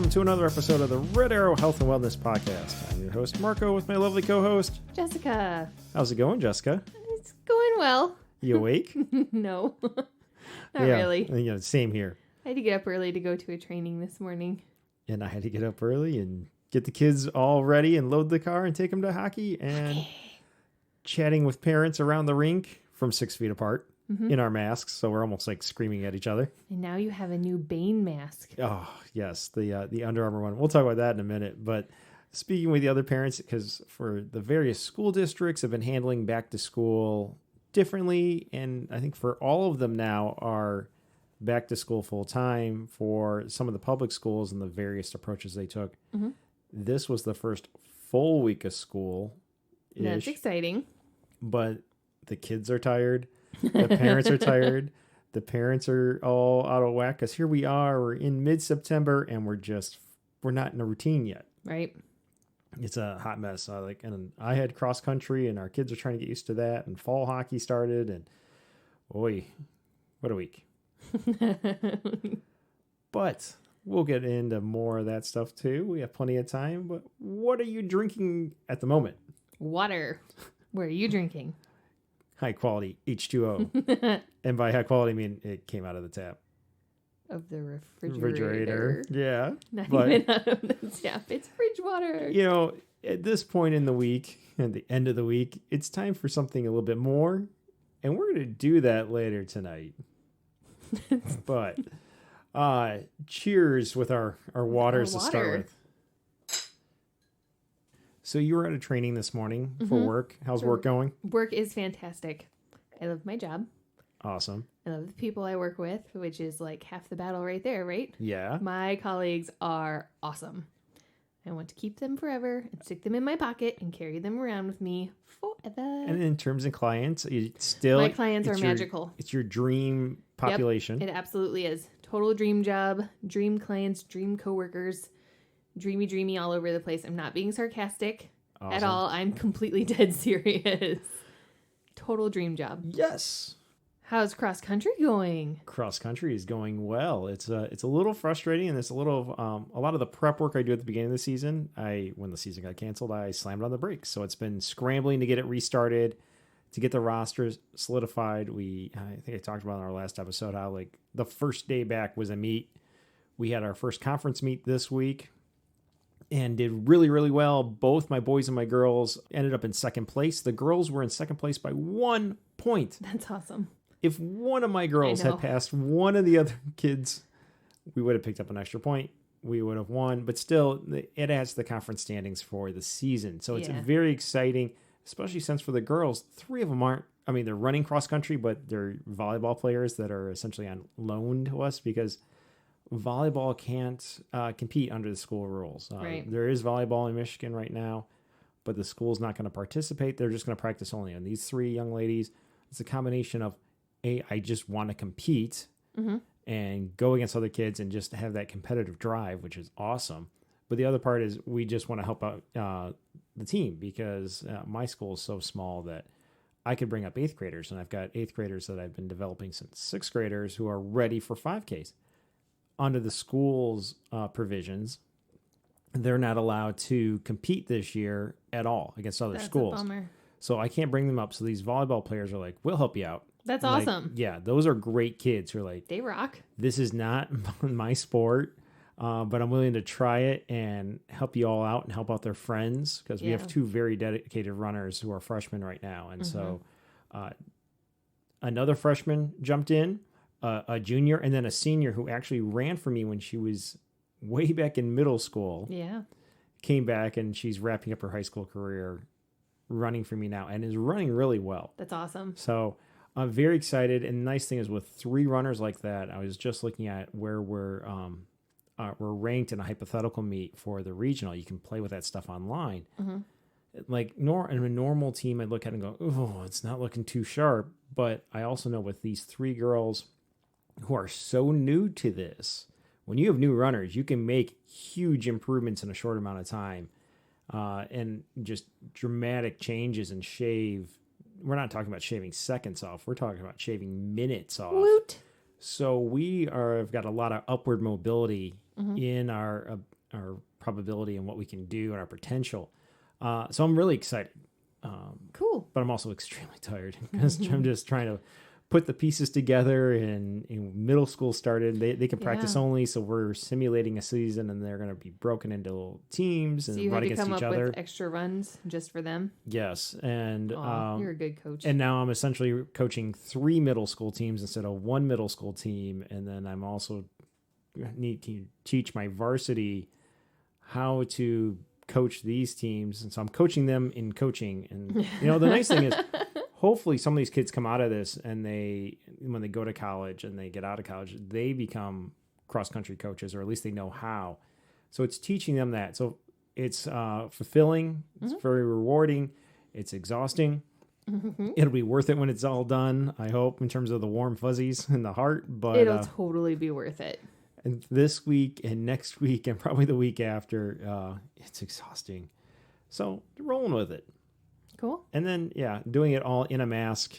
welcome to another episode of the Red Arrow Health and Wellness Podcast. I'm your host, Marco, with my lovely co-host, Jessica. How's it going, Jessica? It's going well. You awake? No, not really. Yeah, same here. I had to get up early to go to a training this morning. And I had to get up early and get the kids all ready and load the car and take them to hockey and chatting with parents around the rink from 6 feet apart in our masks. So we're almost like screaming at each other. And now you have a new Bane mask. Oh, yes. The Under Armour one. We'll talk about that in a minute. But speaking with the other parents, because for the various school districts have been handling back to school differently. And I think for all of them now are back to school full time. For some of the public schools and the various approaches they took. This was the first full week of school. That's exciting. But the kids are tired. The parents are tired. The parents are all out of whack because here we are. We're in mid-September and we're not in a routine yet. Right. It's a hot mess. And I had cross country and our kids are trying to get used to that. And fall hockey started and boy, what a week. But we'll get into more of that stuff too. We have plenty of time. But what are you drinking at the moment? Water. Where are you drinking? High quality H2O. And by high quality, I mean it came out of the tap. Of the refrigerator. Yeah. Not even out of the tap. It's fridge water. You know, at this point in the week, at the end of the week, it's time for something a little bit more. And we're going to do that later tonight. But cheers with our waters to start with. So you were at a training this morning for work. How's work going? Work is fantastic. I love my job. Awesome. I love the people I work with, which is like half the battle right there, right? Yeah. My colleagues are awesome. I want to keep them forever and stick them in my pocket and carry them around with me forever. And in terms of clients, my clients are magical. It's your dream population. Yep, it absolutely is. Total dream job, dream clients, dream coworkers. Dreamy all over the place. I'm not being sarcastic at all. I'm completely dead serious. Total dream job. Yes. How's cross country going? Cross country is going well. It's a little frustrating, and it's a lot of the prep work I do at the beginning of the season. When the season got canceled, I slammed on the brakes. So it's been scrambling to get it restarted, to get the rosters solidified. I think I talked about in our last episode how like the first day back was a meet. We had our first conference meet this week. And did really, really well. Both my boys and my girls ended up in second place. The girls were in second place by 1 point. That's awesome. If one of my girls had passed one of the other kids, we would have picked up an extra point. We would have won. But still, it adds to the conference standings for the season. So it's very exciting, especially since for the girls, 3 of them they're running cross country, but they're volleyball players that are essentially on loan to us because volleyball can't compete under the school rules. Right. There is volleyball in Michigan right now, but the school's not going to participate. They're just going to practice only. And these 3 young ladies, it's a combination of, I just want to compete and go against other kids and just have that competitive drive, which is awesome. But the other part is we just want to help out the team because my school is so small that I could bring up 8th graders. And I've got 8th graders that I've been developing since 6th graders who are ready for 5Ks. Under the school's provisions, they're not allowed to compete this year at all against other schools. That's a bummer. So I can't bring them up. So these volleyball players are like, we'll help you out. That's awesome. Yeah, those are great kids who are like, they rock. This is not my sport, but I'm willing to try it and help you all out and help out their friends because we have 2 very dedicated runners who are freshmen right now. And so another freshman jumped in. A junior and then a senior who actually ran for me when she was way back in middle school. Yeah. Came back and she's wrapping up her high school career running for me now and is running really well. That's awesome. So I'm very excited. And the nice thing is with 3 runners like that, I was just looking at where we're ranked in a hypothetical meet for the regional. You can play with that stuff online. Like in a normal team, I'd look at it and go, oh, it's not looking too sharp. But I also know with these 3 girls who are so new to this, when you have new runners, you can make huge improvements in a short amount of time and just dramatic changes and shave. We're not talking about shaving seconds off. We're talking about shaving minutes off. Woot. So we have got a lot of upward mobility in our our probability and what we can do and our potential. So I'm really excited. Cool. But I'm also extremely tired because I'm just trying to put the pieces together. And middle school started. They can practice only, so we're simulating a season, and they're going to be broken into little teams and run against each other. So you had to come up with extra runs just for them? Yes. And you're a good coach. And now I'm essentially coaching 3 middle school teams instead of 1 middle school team. And then I'm also need to teach my varsity how to coach these teams. And so I'm coaching them in coaching. And, the nice thing is hopefully some of these kids come out of this and when they go to college and they get out of college, they become cross-country coaches, or at least they know how. So it's teaching them that. So it's fulfilling. It's very rewarding. It's exhausting. It'll be worth it when it's all done, I hope, in terms of the warm fuzzies in the heart. But it'll totally be worth it. And this week and next week and probably the week after, it's exhausting. So rolling with it. Cool. And then, doing it all in a mask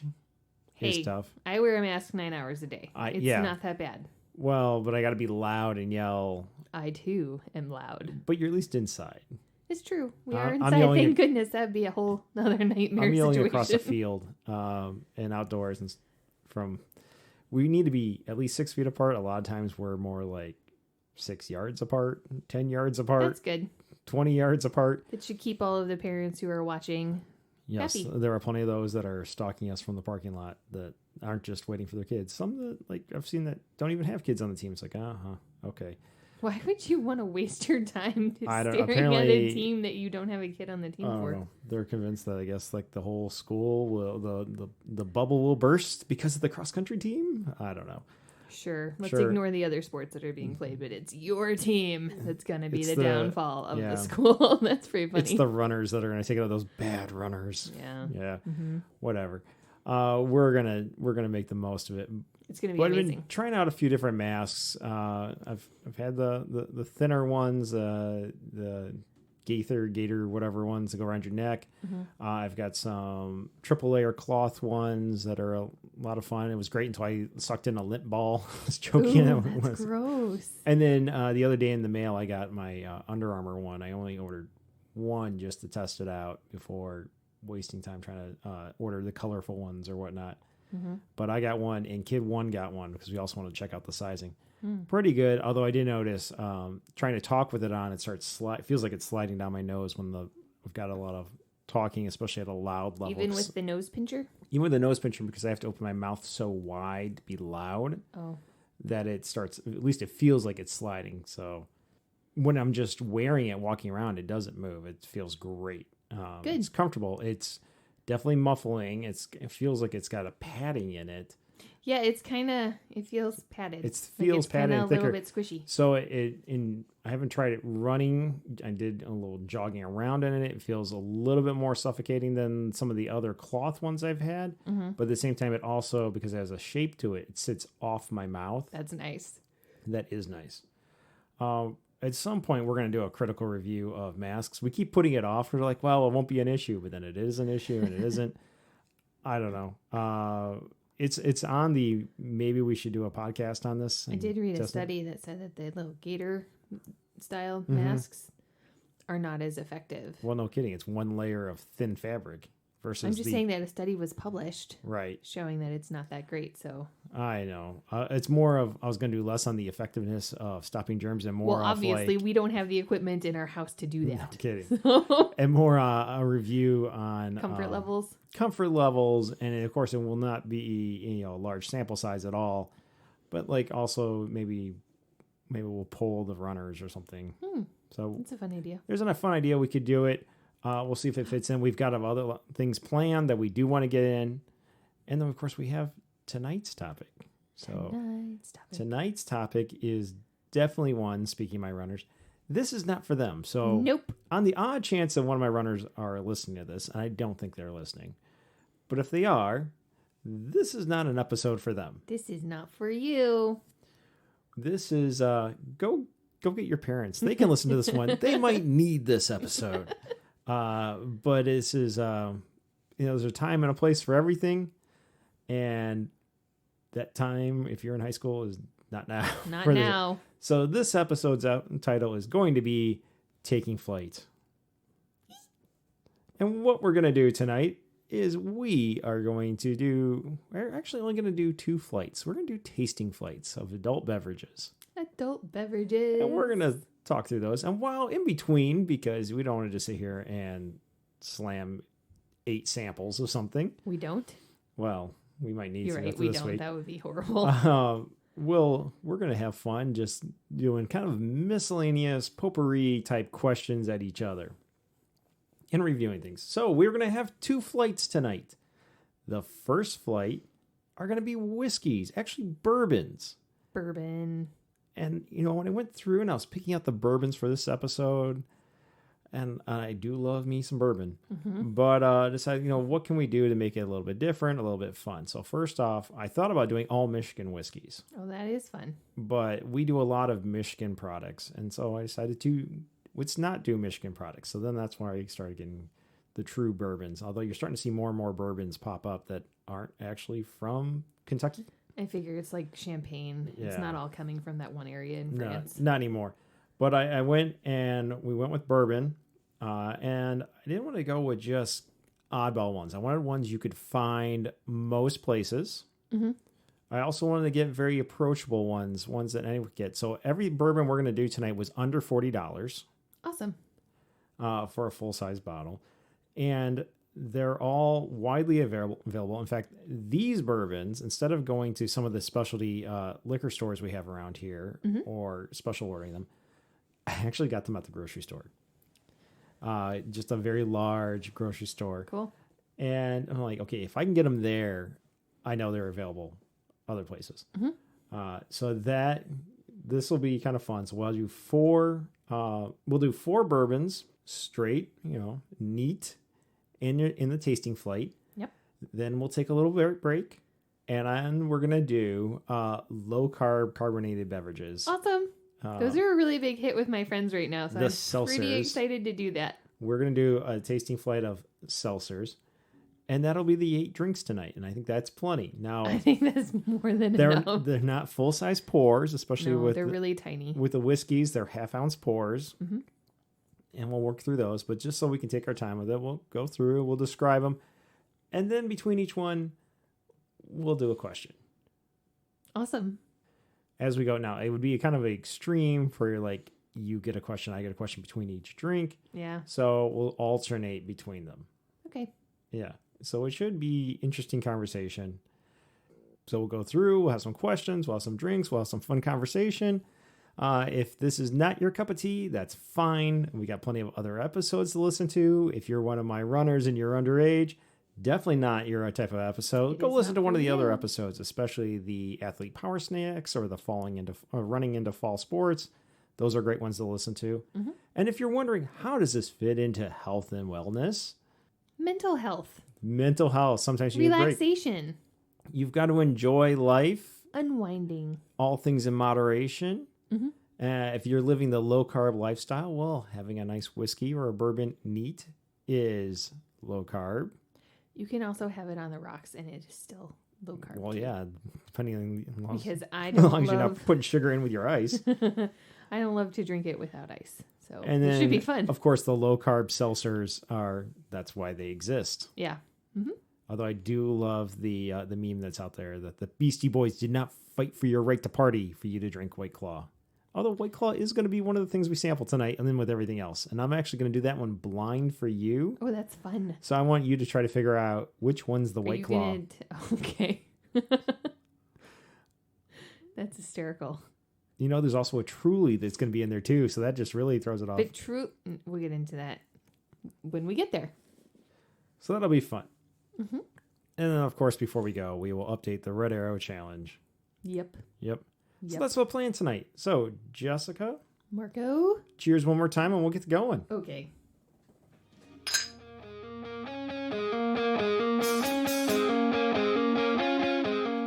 is tough. I wear a mask 9 hours a day. It's not that bad. Well, but I got to be loud and yell. I, too, am loud. But you're at least inside. It's true. We are inside. Thank goodness. That'd be a whole other nightmare I'm yelling situation. Across the field and outdoors. And we need to be at least 6 feet apart. A lot of times we're more like 6 yards apart, 10 yards apart. That's good. 20 yards apart. That should keep all of the parents who are watching happy. There are plenty of those that are stalking us from the parking lot that aren't just waiting for their kids. Some that, like, I've seen that don't even have kids on the team. It's like, okay. Why would you want to waste your time staring at a team that you don't have a kid on the team for? Know. They're convinced that, I guess, like the whole school will, the bubble will burst because of the cross country team. I don't know. Sure. Let's ignore the other sports that are being played, but it's your team that's going to be the downfall of the school. That's pretty funny. It's the runners that are going to take out those bad runners. Yeah. Whatever. We're gonna make the most of it. It's gonna be amazing. I've been trying out a few different masks. I've had the thinner ones, the gator whatever ones that go around your neck. I've got some triple layer cloth ones that are a lot of fun. It was great until I sucked in a lint ball. I was choking. Ooh, that's gross. And then the other day in the mail, I got my Under Armour one. I only ordered one just to test it out before wasting time trying to order the colorful ones or whatnot. But I got one, and kid one got one because we also wanted to check out the sizing. Pretty good, although I did notice trying to talk with it on, it feels like it's sliding down my nose when we've got a lot of talking, especially at a loud level. Even with the nose pincher? Even with the nose pincher, because I have to open my mouth so wide to be loud that it starts, at least it feels like it's sliding. So when I'm just wearing it, walking around, it doesn't move. It feels great. Good. It's comfortable. It's definitely muffling. It feels like it's got a padding in it. Yeah, it feels padded. It feels padded and thicker. A little bit squishy. So I haven't tried it running. I did a little jogging around in it. It feels a little bit more suffocating than some of the other cloth ones I've had. But at the same time, it also, because it has a shape to it, it sits off my mouth. That's nice. That is nice. At some point, we're going to do a critical review of masks. We keep putting it off. We're like, well, it won't be an issue, but then it is an issue and it isn't. I don't know. It's on the, maybe we should do a podcast on this. I did read a study that said that the little gator style masks are not as effective. Well, no kidding. It's one layer of thin fabric versus I'm just saying that a study was published. Right. Showing that it's not that great, so. I know. It's more of, I was going to do less on the effectiveness of stopping germs and more obviously, we don't have the equipment in our house to do that. No kidding. And more a review on comfort levels. Comfort levels, and of course, it will not be a large sample size at all, but like also maybe we'll poll the runners or something. So that's a fun idea. There's a fun idea. We could do it. We'll see if it fits in. We've got other things planned that we do want to get in, and then of course we have tonight's topic. So tonight's topic is definitely one. Speaking of my runners, this is not for them. So nope. On the odd chance that one of my runners are listening to this, and I don't think they're listening, but if they are, this is not an episode for them. This is not for you. This is go get your parents. They can listen to this one. They might need this episode. But this is there's a time and a place for everything, and that time, if you're in high school, is not now. Not now. So this episode's title is going to be Taking Flight. And what we're going to do tonight is we're actually only going to do 2 flights. We're going to do tasting flights of adult beverages. Adult beverages. And we're going to talk through those. And while in between, because we don't want to just sit here and slam 8 samples of something. We don't? Well, we might need You're to right, we this don't. week. That would be horrible. We're going to have fun just doing kind of miscellaneous potpourri type questions at each other and reviewing things. So we're going to have 2 flights tonight. The first flight are going to be whiskeys, actually bourbons. Bourbon. And, when I went through and I was picking out the bourbons for this episode, and I do love me some bourbon, but decided, what can we do to make it a little bit different, a little bit fun? So first off, I thought about doing all Michigan whiskeys. Oh, that is fun. But we do a lot of Michigan products. And so I decided let's not do Michigan products. So then that's where I started getting the true bourbons. Although you're starting to see more and more bourbons pop up that aren't actually from Kentucky. I figure it's like champagne. Yeah. It's not all coming from that one area in France. Not anymore. But I went and we went with bourbon. And I didn't want to go with just oddball ones. I wanted ones you could find most places. Mm-hmm. I also wanted to get very approachable ones that anyone could get. So every bourbon we're going to do tonight was under $40. Awesome. For a full-size bottle. And they're all widely available. In fact, these bourbons, instead of going to some of the specialty liquor stores we have around here or special ordering them, I actually got them at the grocery store. Just a very large grocery store. Cool. And I'm like, okay, if I can get them there, I know they're available other places. Mm-hmm. So this will be kind of fun. So we'll do 4 bourbons straight, neat in the tasting flight. Yep. Then we'll take a little break, and we're gonna do low carb carbonated beverages. Awesome. Those are a really big hit with my friends right now, so I'm pretty excited to do that. We're gonna do a tasting flight of seltzers, and that'll be the 8 drinks tonight, and I think that's plenty. Now I think that's more than enough. They're not full size pours, especially they're really tiny. With the whiskeys, they're half-ounce pours. Mm-hmm. And we'll work through those, but just so we can take our time with it, we'll go through, we'll describe them, and then between each one, we'll do a question. Awesome. As we go now, it would be kind of extreme for you get a question, I get a question between each drink. Yeah. So we'll alternate between them. Okay. Yeah. So it should be interesting conversation. So we'll go through, we'll have some questions, we'll have some drinks, we'll have some fun conversation. If this is not your cup of tea, that's fine. We got plenty of other episodes to listen to. If you're one of my runners and you're underage, definitely not your type of episode. Go listen to one of the other episodes, especially the athlete power snacks or the running into fall sports. Those are great ones to listen to. Mm-hmm. And if you're wondering, how does this fit into health and wellness? Mental health. Sometimes you need a break. Relaxation. You've got to enjoy life. Unwinding. All things in moderation. Mm-hmm. If you're living the low carb lifestyle, well, having a nice whiskey or a bourbon neat is low carb. You can also have it on the rocks, and it is still low carb. Well, yeah, depending on because I don't as long as you're not putting sugar in with your ice. I don't love to drink it without ice, so and then, it should be fun. Of course, the low carb seltzers that's why they exist. Yeah. Mm-hmm. Although I do love the meme that's out there that the Beastie Boys did not fight for your right to party for you to drink White Claw. Although White Claw is going to be one of the things we sample tonight, and then with everything else. And I'm actually going to do that one blind for you. Oh, that's fun. So I want you to try to figure out which one's the White Claw. Okay. That's hysterical. There's also a Truly that's going to be in there too, so that just really throws it off. But we'll get into that when we get there. So that'll be fun. Mm-hmm. And then, of course, before we go, we will update the Red Arrow Challenge. Yep. So that's what we're playing tonight. So, Jessica. Marco. Cheers one more time and we'll get going. Okay.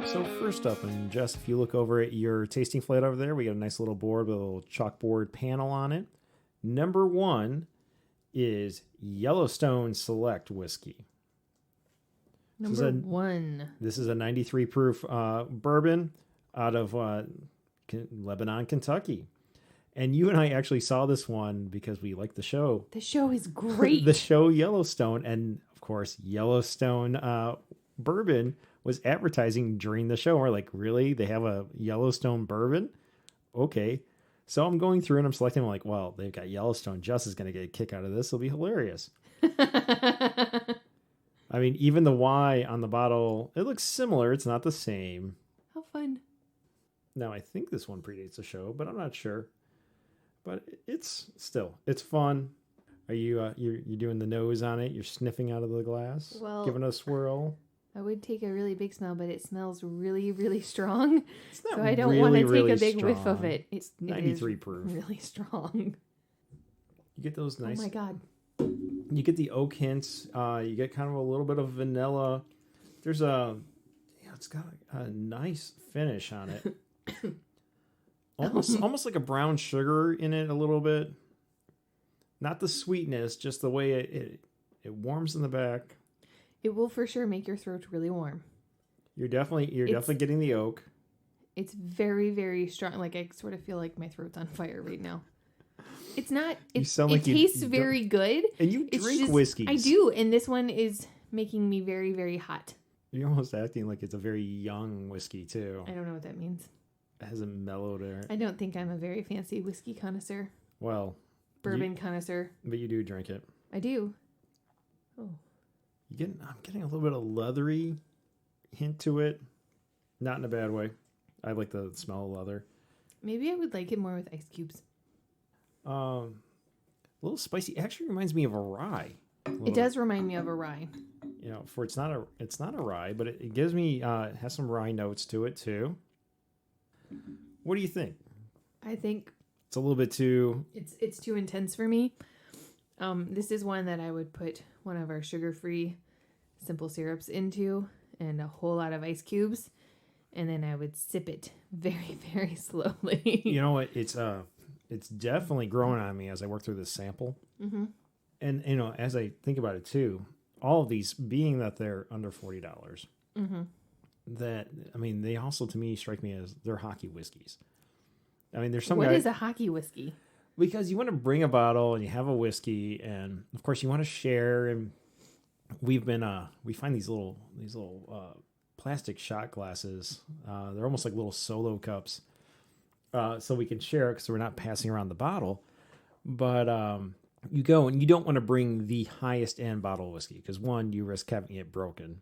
So first up, and Jess, if you look over at your tasting flight over there, we got a nice little board with a little chalkboard panel on it. Number 1 is Yellowstone Select Whiskey. Number 1. This is a 93 proof bourbon out of Lebanon, Kentucky. And you and I actually saw this one because we like the show. The show is great. The show Yellowstone. And, of course, Yellowstone bourbon was advertising during the show. We're like, really? They have a Yellowstone bourbon? Okay. So I'm going through and I'm selecting. I'm like, well, they've got Yellowstone. Jess is going to get a kick out of this. It'll be hilarious. I mean, even the Y on the bottle, it looks similar. It's not the same. How fun. Now, I think this one predates the show, but I'm not sure. But it's fun. Are you you're doing the nose on it? You're sniffing out of the glass? Well, giving it a swirl? I would take a really big smell, but it smells really, really strong. It's not so I don't really, want to take really a big strong. whiff of it. It's 93 proof. Really strong. You get those nice. Oh my God. You get the oak hints. You get kind of a little bit of vanilla. There's it's got a nice finish on it. Almost like a brown sugar in it a little bit. Not the sweetness, just the way it warms in the back. It will for sure make your throat really warm. You're definitely getting the oak. It's very, very strong. Like I sort of feel like my throat's on fire right now. It's not. It tastes very good. And you drink whiskeys. I do, and this one is making me very, very hot. You're almost acting like it's a very young whiskey too. I don't know what that means. It hasn't mellowed or. I don't think I'm a very fancy whiskey connoisseur. Well. Bourbon connoisseur. But you do drink it. I do. Oh. I'm getting a little bit of leathery hint to it. Not in a bad way. I like the smell of leather. Maybe I would like it more with ice cubes. A little spicy. Actually reminds me of a rye. It does remind me of a rye. You know, it's not a rye, but it gives me it has some rye notes to it too. What do you think? I think it's a little bit too. It's too intense for me. This is one that I would put one of our sugar-free simple syrups into and a whole lot of ice cubes, and then I would sip it very, very slowly. You know what? It's definitely growing on me as I work through this sample. Mm-hmm. And, you know, as I think about it too, all of these, being that they're under $40, mm-hmm. that, I mean, they also, to me, strike me as they're hockey whiskeys. I mean, there's some What guy, is a hockey whiskey? Because you want to bring a bottle and you have a whiskey, and of course you want to share. And we find these little plastic shot glasses. They're almost like little solo cups. So we can share it because we're not passing around the bottle. But you go and you don't want to bring the highest end bottle of whiskey because one, you risk having it broken.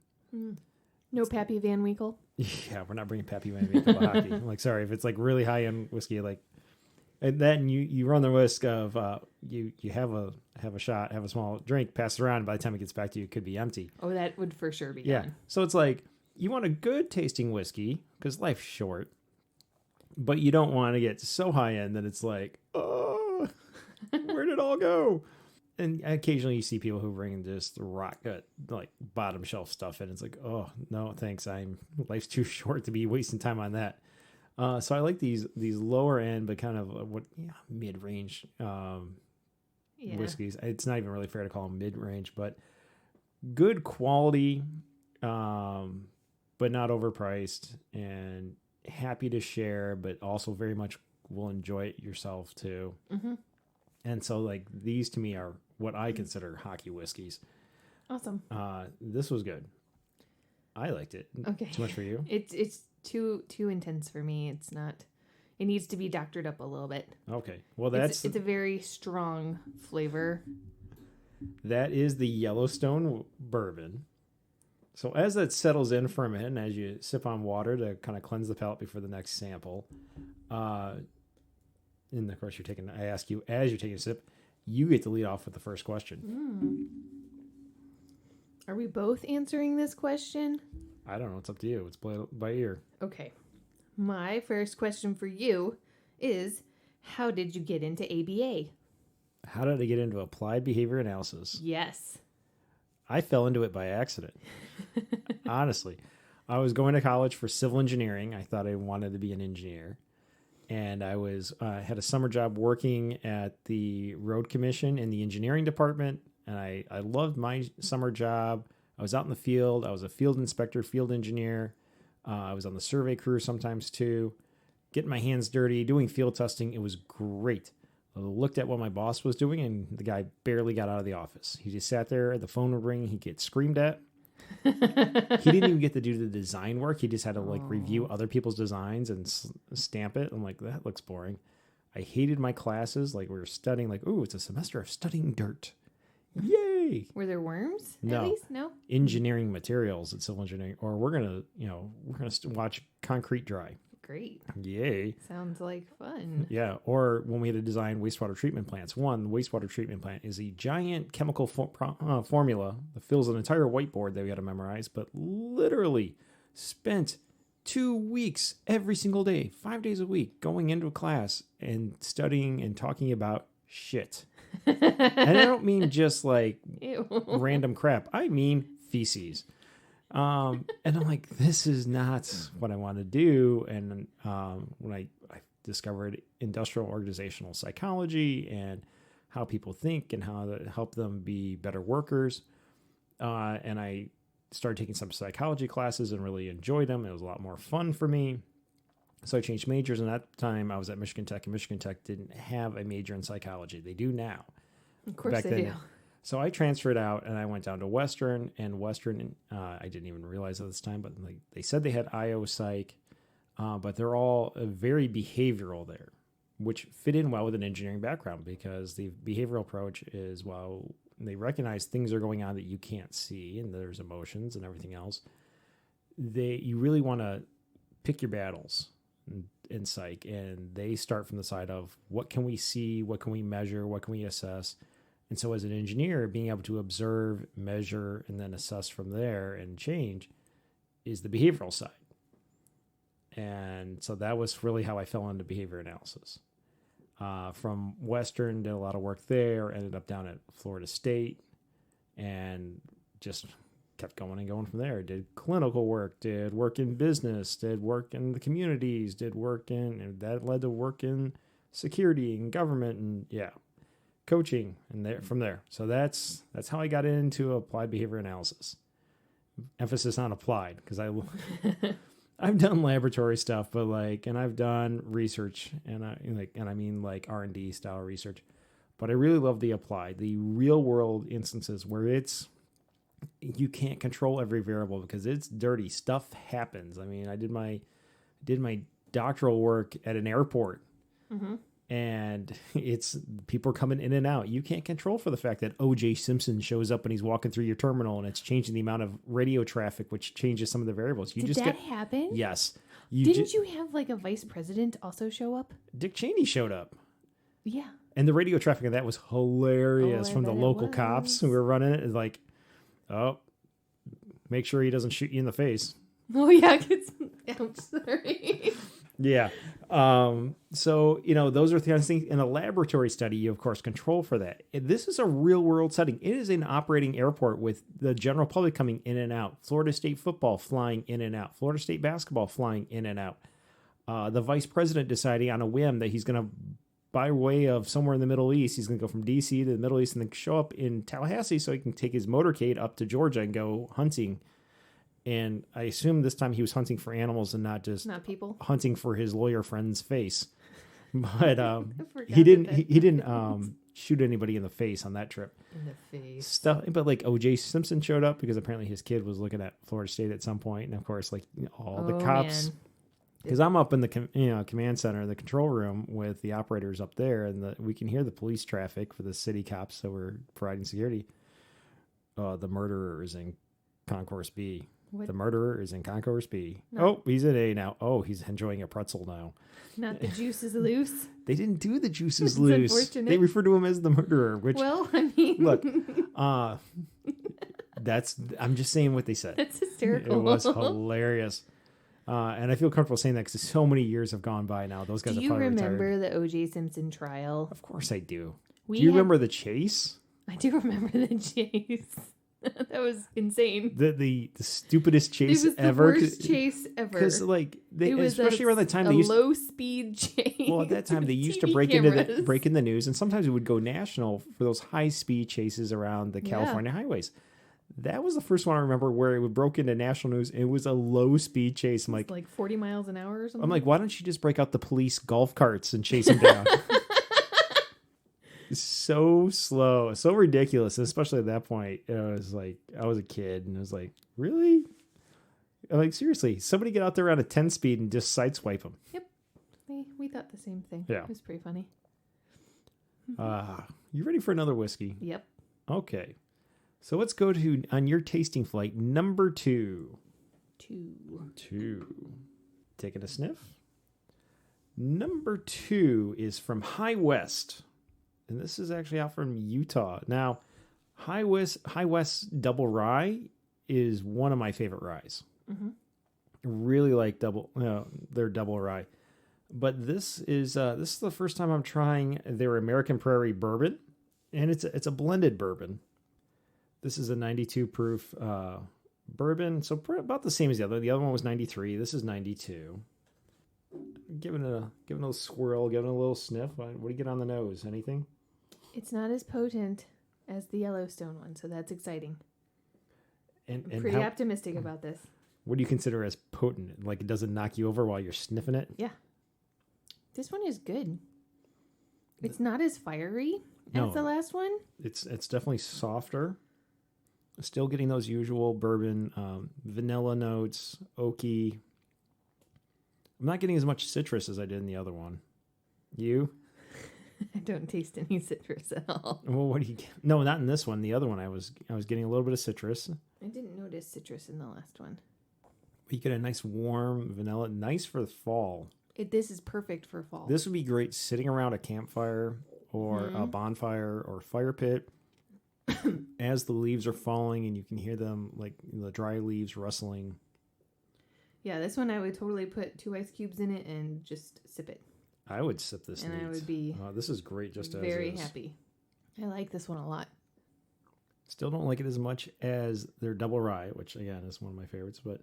No Pappy Van Winkle? Yeah, we're not bringing Pappy Van Winkle to hockey. I'm like, sorry, if it's like really high end whiskey, like, and then you run the risk of you have a shot, have a small drink, pass it around, and by the time it gets back to you, it could be empty. Oh, that would for sure be yeah. done. So it's like you want a good tasting whiskey because life's short, but you don't want to get so high end that it's like, oh, where did it all go? And occasionally you see people who bring just rock gut, like bottom shelf stuff, and it's like, oh no, thanks. Life's too short to be wasting time on that. So I like these lower end, but kind of mid range whiskeys. It's not even really fair to call them mid range, but good quality, but not overpriced, and happy to share, but also very much will enjoy it yourself too. Mm-hmm. And so, like, these to me are what I consider hockey whiskeys. Awesome. This was good. I liked it. Okay. Too much for you? It's too intense for me. It's not. It needs to be doctored up a little bit. Okay. Well, it's a very strong flavor. That is the Yellowstone bourbon. So as that settles in for a minute, and as you sip on water to kind of cleanse the palate before the next sample, and of course I ask you as you're taking a sip, you get to lead off with the first question. Are we both answering this question? I don't know. It's up to you. It's by ear. Okay. My first question for you is, how did you get into ABA? How did I get into applied behavior analysis? Yes. I fell into it by accident. Honestly. I was going to college for civil engineering. I thought I wanted to be an engineer. And I had a summer job working at the road commission in the engineering department. And I loved my summer job. I was out in the field. I was a field inspector, field engineer. I was on the survey crew sometimes too. getting my hands dirty, doing field testing. It was great. I looked at what my boss was doing, and the guy barely got out of the office. He just sat there. The phone would ring. He'd get screamed at. He didn't even get to do the design work. He just had to review other people's designs and stamp it. I'm like, that looks boring. I hated my classes. Like, we were studying, like, ooh, it's a semester of studying dirt. Yay! Were there worms? No. At least? No? Engineering materials at civil engineering. Or we're going to, watch concrete dry. Great. Yay. Sounds like fun. Yeah. Or when we had to design wastewater treatment plants. One, the wastewater treatment plant is a giant chemical formula that fills an entire whiteboard that we had to memorize, but literally spent 2 weeks every single day, 5 days a week, going into a class and studying and talking about shit. And I don't mean just like random crap. I mean feces. And I'm like, this is not what I want to do. And when I discovered industrial organizational psychology and how people think and how to help them be better workers, and I started taking some psychology classes and really enjoyed them. It was a lot more fun for me. So I changed majors, and at the time I was at Michigan Tech, and Michigan Tech didn't have a major in psychology. They do now. Of course they do. So I transferred out, and I went down to Western, and Western, I didn't even realize at this time, but they said they had IO Psych, but they're all very behavioral there, which fit in well with an engineering background, because the behavioral approach is, well, they recognize things are going on that you can't see, and there's emotions and everything else. You really want to pick your battles in psych, and they start from the side of what can we see, what can we measure, what can we assess. And so as an engineer, being able to observe, measure, and then assess from there and change is the behavioral side. And so that was really how I fell into behavior analysis. From Western, did a lot of work there, ended up down at Florida State, and just kept going and going from there. Did clinical work, did work in business, did work in the communities, and that led to work in security and government, and coaching, and from there. So that's how I got into applied behavior analysis. Emphasis on applied, because I've done laboratory stuff, but and I've done research, and I mean R&D style research, but I really love the applied, the real world instances where you can't control every variable because it's dirty. Stuff happens. I mean, I did my doctoral work at an airport. Mm-hmm. And it's people are coming in and out. You can't control for the fact that O.J. Simpson shows up and he's walking through your terminal, and it's changing the amount of radio traffic, which changes some of the variables. Did that happen? Yes. Didn't you have a vice president also show up? Dick Cheney showed up. Yeah. And the radio traffic of that was hilarious from the local cops who were running it. It's make sure he doesn't shoot you in the face. Oh, yeah. I'm sorry. Yeah. So, those are things in a laboratory study, you of course control for that. This is a real world setting. It is an operating airport with the general public coming in and out. Florida State football flying in and out. Florida State basketball flying in and out. The vice president deciding on a whim that he's going to, by way of somewhere in the Middle East, he's going to go from DC to the Middle East and then show up in Tallahassee so he can take his motorcade up to Georgia and go hunting. And I assume this time he was hunting for animals and not people, hunting for his lawyer friend's face. But he didn't shoot anybody in the face on that trip. In the face. Stuff, but O.J. Simpson showed up because apparently his kid was looking at Florida State at some point, and of course, all the cops. Because I'm up in the command center, the control room with the operators up there, and we can hear the police traffic for the city cops, so we're providing security. The murderer is in Concourse B. What? The murderer is in Concourse B. No. Oh, he's in A now. Oh, he's enjoying a pretzel now. Not the juice is loose. They didn't do the juice is loose. Unfortunate. They refer to him as the murderer. Which, well, I mean, look, I'm just saying what they said. That's hysterical. It was hilarious. And I feel comfortable saying that because so many years have gone by now. Those guys are probably retired. Do you remember the O.J. Simpson trial? Of course I do. Do you remember the chase? I do remember the chase. That was insane. The stupidest chase ever. It was the worst chase ever. Because especially around that time, they used low speed chase. Well, at that time they used to break in the news, and sometimes it would go national for those high speed chases around the California highways. That was the first one I remember where it broke into national news. It was a low-speed chase. I'm like 40 miles an hour or something? I'm like, why don't you just break out the police golf carts and chase him down? So slow, so ridiculous, especially at that point. It was like, I was a kid, and it was like, really? I'm like, seriously, somebody get out there on a 10 speed and just sideswipe them. Yep. We thought the same thing. Yeah. It was pretty funny. You ready for another whiskey? Yep. Okay. So let's go to, on your tasting flight, number 2. 2. Taking a sniff. Number 2 is from High West. And this is actually out from Utah. Now, High West Double Rye is one of my favorite ryes. Mm-hmm. Really like their double rye. But this is the first time I'm trying their American Prairie bourbon, and it's a blended bourbon. This is a 92 proof bourbon, so about the same as the other. The other one was 93. This is 92. Giving it a swirl, giving it a little sniff. What do you get on the nose? Anything? It's not as potent as the Yellowstone one, so that's exciting. And I'm pretty optimistic about this. What do you consider as potent? Like, it doesn't knock you over while you're sniffing it? Yeah. This one is good. It's not as fiery as the last one. It's definitely softer. Still getting those usual bourbon, vanilla notes, oaky. I'm not getting as much citrus as I did in the other one. You? I don't taste any citrus at all. Well, what do you get? No, not in this one. The other one, I was getting a little bit of citrus. I didn't notice citrus in the last one. You get a nice warm vanilla, nice for the fall. This is perfect for fall. This would be great sitting around a campfire or a bonfire or fire pit as the leaves are falling and you can hear them, like the dry leaves rustling. Yeah, this one I would totally put 2 ice cubes in it and just sip it. I would sip this. And I would be this is great just as very happy. I like this one a lot. Still don't like it as much as their double rye, which again is one of my favorites. But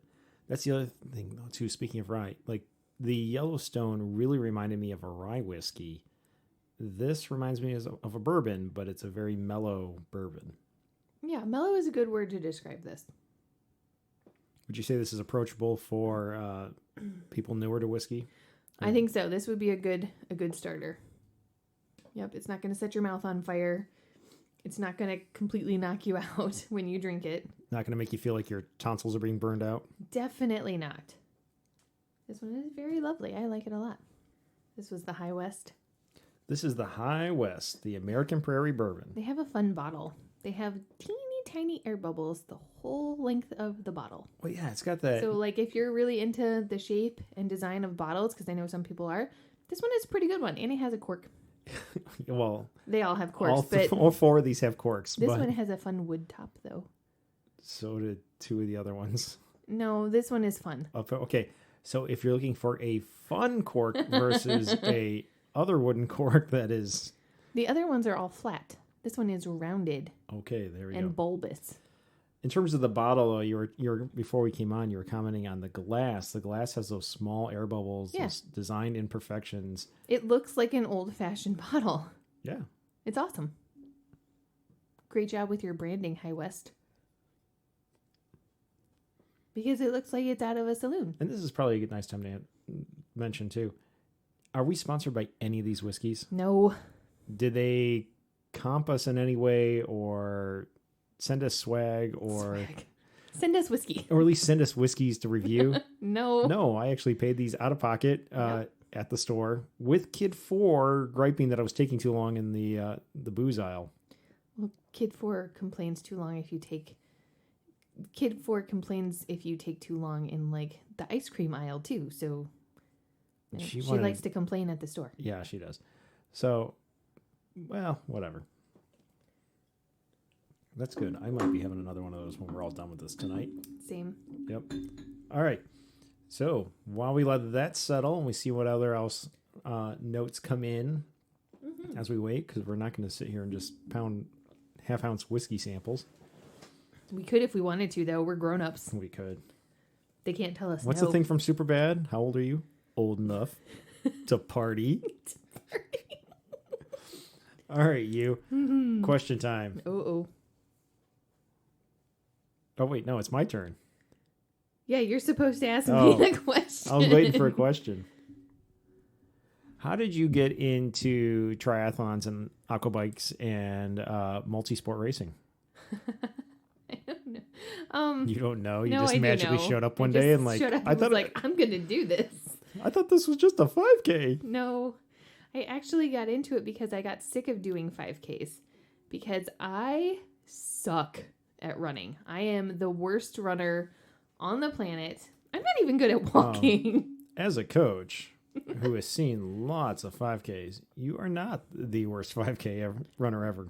that's the other thing though too. Speaking of rye, like the Yellowstone really reminded me of a rye whiskey. This reminds me of a bourbon, but it's a very mellow bourbon. Yeah, mellow is a good word to describe this. Would you say this is approachable for people newer to whiskey? I think so. This would be a good starter. Yep, it's not going to set your mouth on fire. It's not going to completely knock you out when you drink it. Not going to make you feel like your tonsils are being burned out? Definitely not. This one is very lovely. I like it a lot. This was the High West. This is the High West, the American Prairie Bourbon. They have a fun bottle. They have teeny tiny air bubbles the whole length of the bottle. Well, yeah, it's got that. So, like, if you're really into the shape and design of bottles, because I know some people are, this one is a pretty good one. And it has a cork. Well, they all have corks. All 4 of these have corks. This one has a fun wood top, though. So did 2 of the other ones. No, this one is fun. Okay, so if you're looking for a fun cork versus a other wooden cork that is... The other ones are all flat. This one is rounded. Okay, there we go. And bulbous. In terms of the bottle, though, you were before we came on, you were commenting on the glass. The glass has those small air bubbles, those design imperfections. It looks like an old-fashioned bottle. Yeah. It's awesome. Great job with your branding, High West. Because it looks like it's out of a saloon. And this is probably a nice time to mention, too. Are we sponsored by any of these whiskeys? No. Did they comp us in any way or send us swag or... Swag. Send us whiskey. Or at least send us whiskeys to review? No. No, I actually paid these out of pocket at the store with Kid 4 griping that I was taking too long in the booze aisle. Well, Kid 4 complains too long if you take... Kid 4 complains if you take too long in, like, the ice cream aisle, too. So she likes to complain at the store. Yeah, she does. So, well, whatever. That's good. I might be having another one of those when we're all done with this tonight. Same. Yep. All right. So, while we let that settle and we see what other else notes come in as we wait, because we're not going to sit here and just pound half-ounce whiskey samples. We could if we wanted to, though. We're grown-ups. We could. They can't tell us What's the thing from Superbad? How old are you? Old enough to party. All right, you. Question time. Uh-oh. Oh, wait, no, it's my turn. Yeah, you're supposed to ask me a question. I was waiting for a question. How did you get into triathlons and aquabikes and multisport racing? I don't know. You don't know? You no, just I magically do know. showed up one day and like, I thought I'm going to do this. I thought this was just a 5K. No, I actually got into it because I got sick of doing 5Ks because I suck at running. I am the worst runner on the planet. I'm not even good at walking. As a coach who has seen lots of 5Ks, you are not the worst 5K runner ever.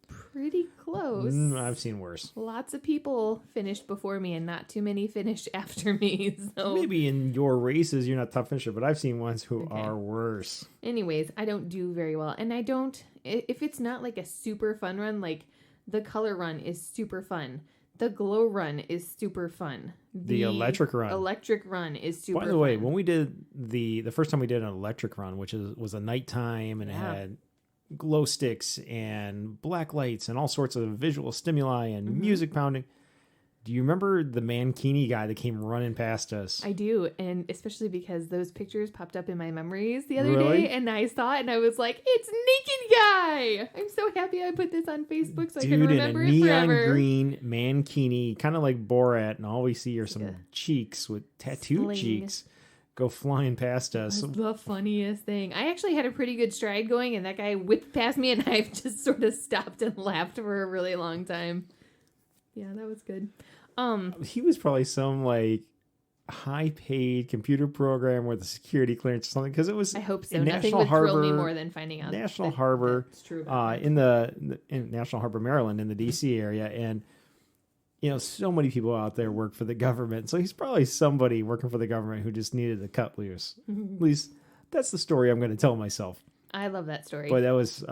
Pretty close. I've seen worse. Lots of people finished before me and not too many finished after me. So maybe in your races you're not top finisher, but I've seen ones who are worse. Anyways, I don't do very well. And I don't, if it's not like a super fun run, like the color run is super fun. The glow run is super fun. The electric run. Electric run is super fun. By the way, when we did the first time we did an electric run, which was a nighttime and it had glow sticks and black lights and all sorts of visual stimuli and music pounding. Do you remember the mankini guy that came running past us? I do, and especially because those pictures popped up in my memories the other day, and I saw it, and I was like, it's Naked Guy! I'm so happy I put this on Facebook so I can remember it forever. Neon green mankini, kind of like Borat, and all we see are some cheeks with tattooed cheeks go flying past us. That's the funniest thing. I actually had a pretty good stride going, and that guy whipped past me, and I just sort of stopped and laughed for a really long time. Yeah, that was good. He was probably some like high-paid computer program with a security clearance or something, because it was. I hope so. Nothing would thrill me more than finding out. National Harbor, that's true in National Harbor, Maryland, in the D.C. area, and so many people out there work for the government. So he's probably somebody working for the government who just needed to cut loose. At least that's the story I'm going to tell myself. I love that story. But that was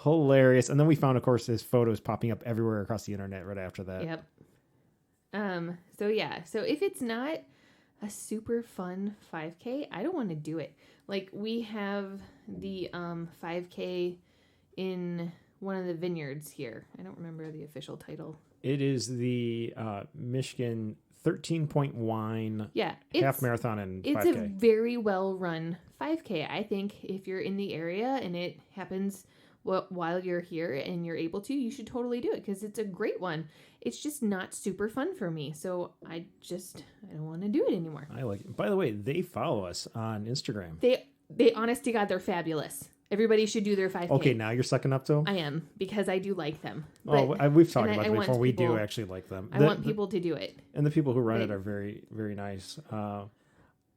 hilarious. And then we found, of course, his photos popping up everywhere across the internet right after that. Yep. So if it's not a super fun 5K, I don't want to do it. Like we have the 5K in one of the vineyards here. I don't remember the official title. It is the Michigan 13-point wine half marathon and 5K. It's a very well run 5K. I think if you're in the area and it happens while you're here and you're able to, you should totally do it because it's a great one. It's just not super fun for me. So I don't want to do it anymore. I like it. By the way, they follow us on Instagram. They honest to God, they're fabulous. Everybody should do their 5K. Okay, now you're sucking up to them? I am, because I do like them. We've talked about it before. We do actually like them. I want people to do it. And the people who run it are very, very nice.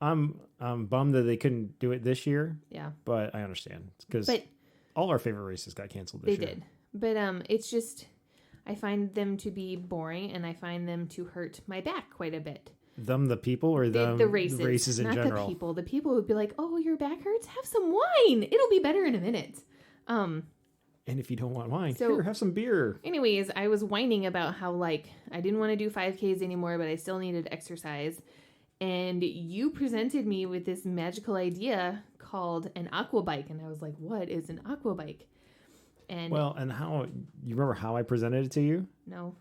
I'm bummed that they couldn't do it this year. Yeah. But I understand. Because all our favorite races got canceled this year. They did. But it's just, I find them to be boring, and I find them to hurt my back quite a bit. The people or the races in not general? The people. The people would be like, oh, your back hurts? Have some wine. It'll be better in a minute. And if you don't want wine, here, have some beer. Anyways, I was whining about how, I didn't want to do 5Ks anymore, but I still needed exercise. And you presented me with this magical idea called an aqua bike. And I was like, what is an aqua bike? And you remember how I presented it to you? No.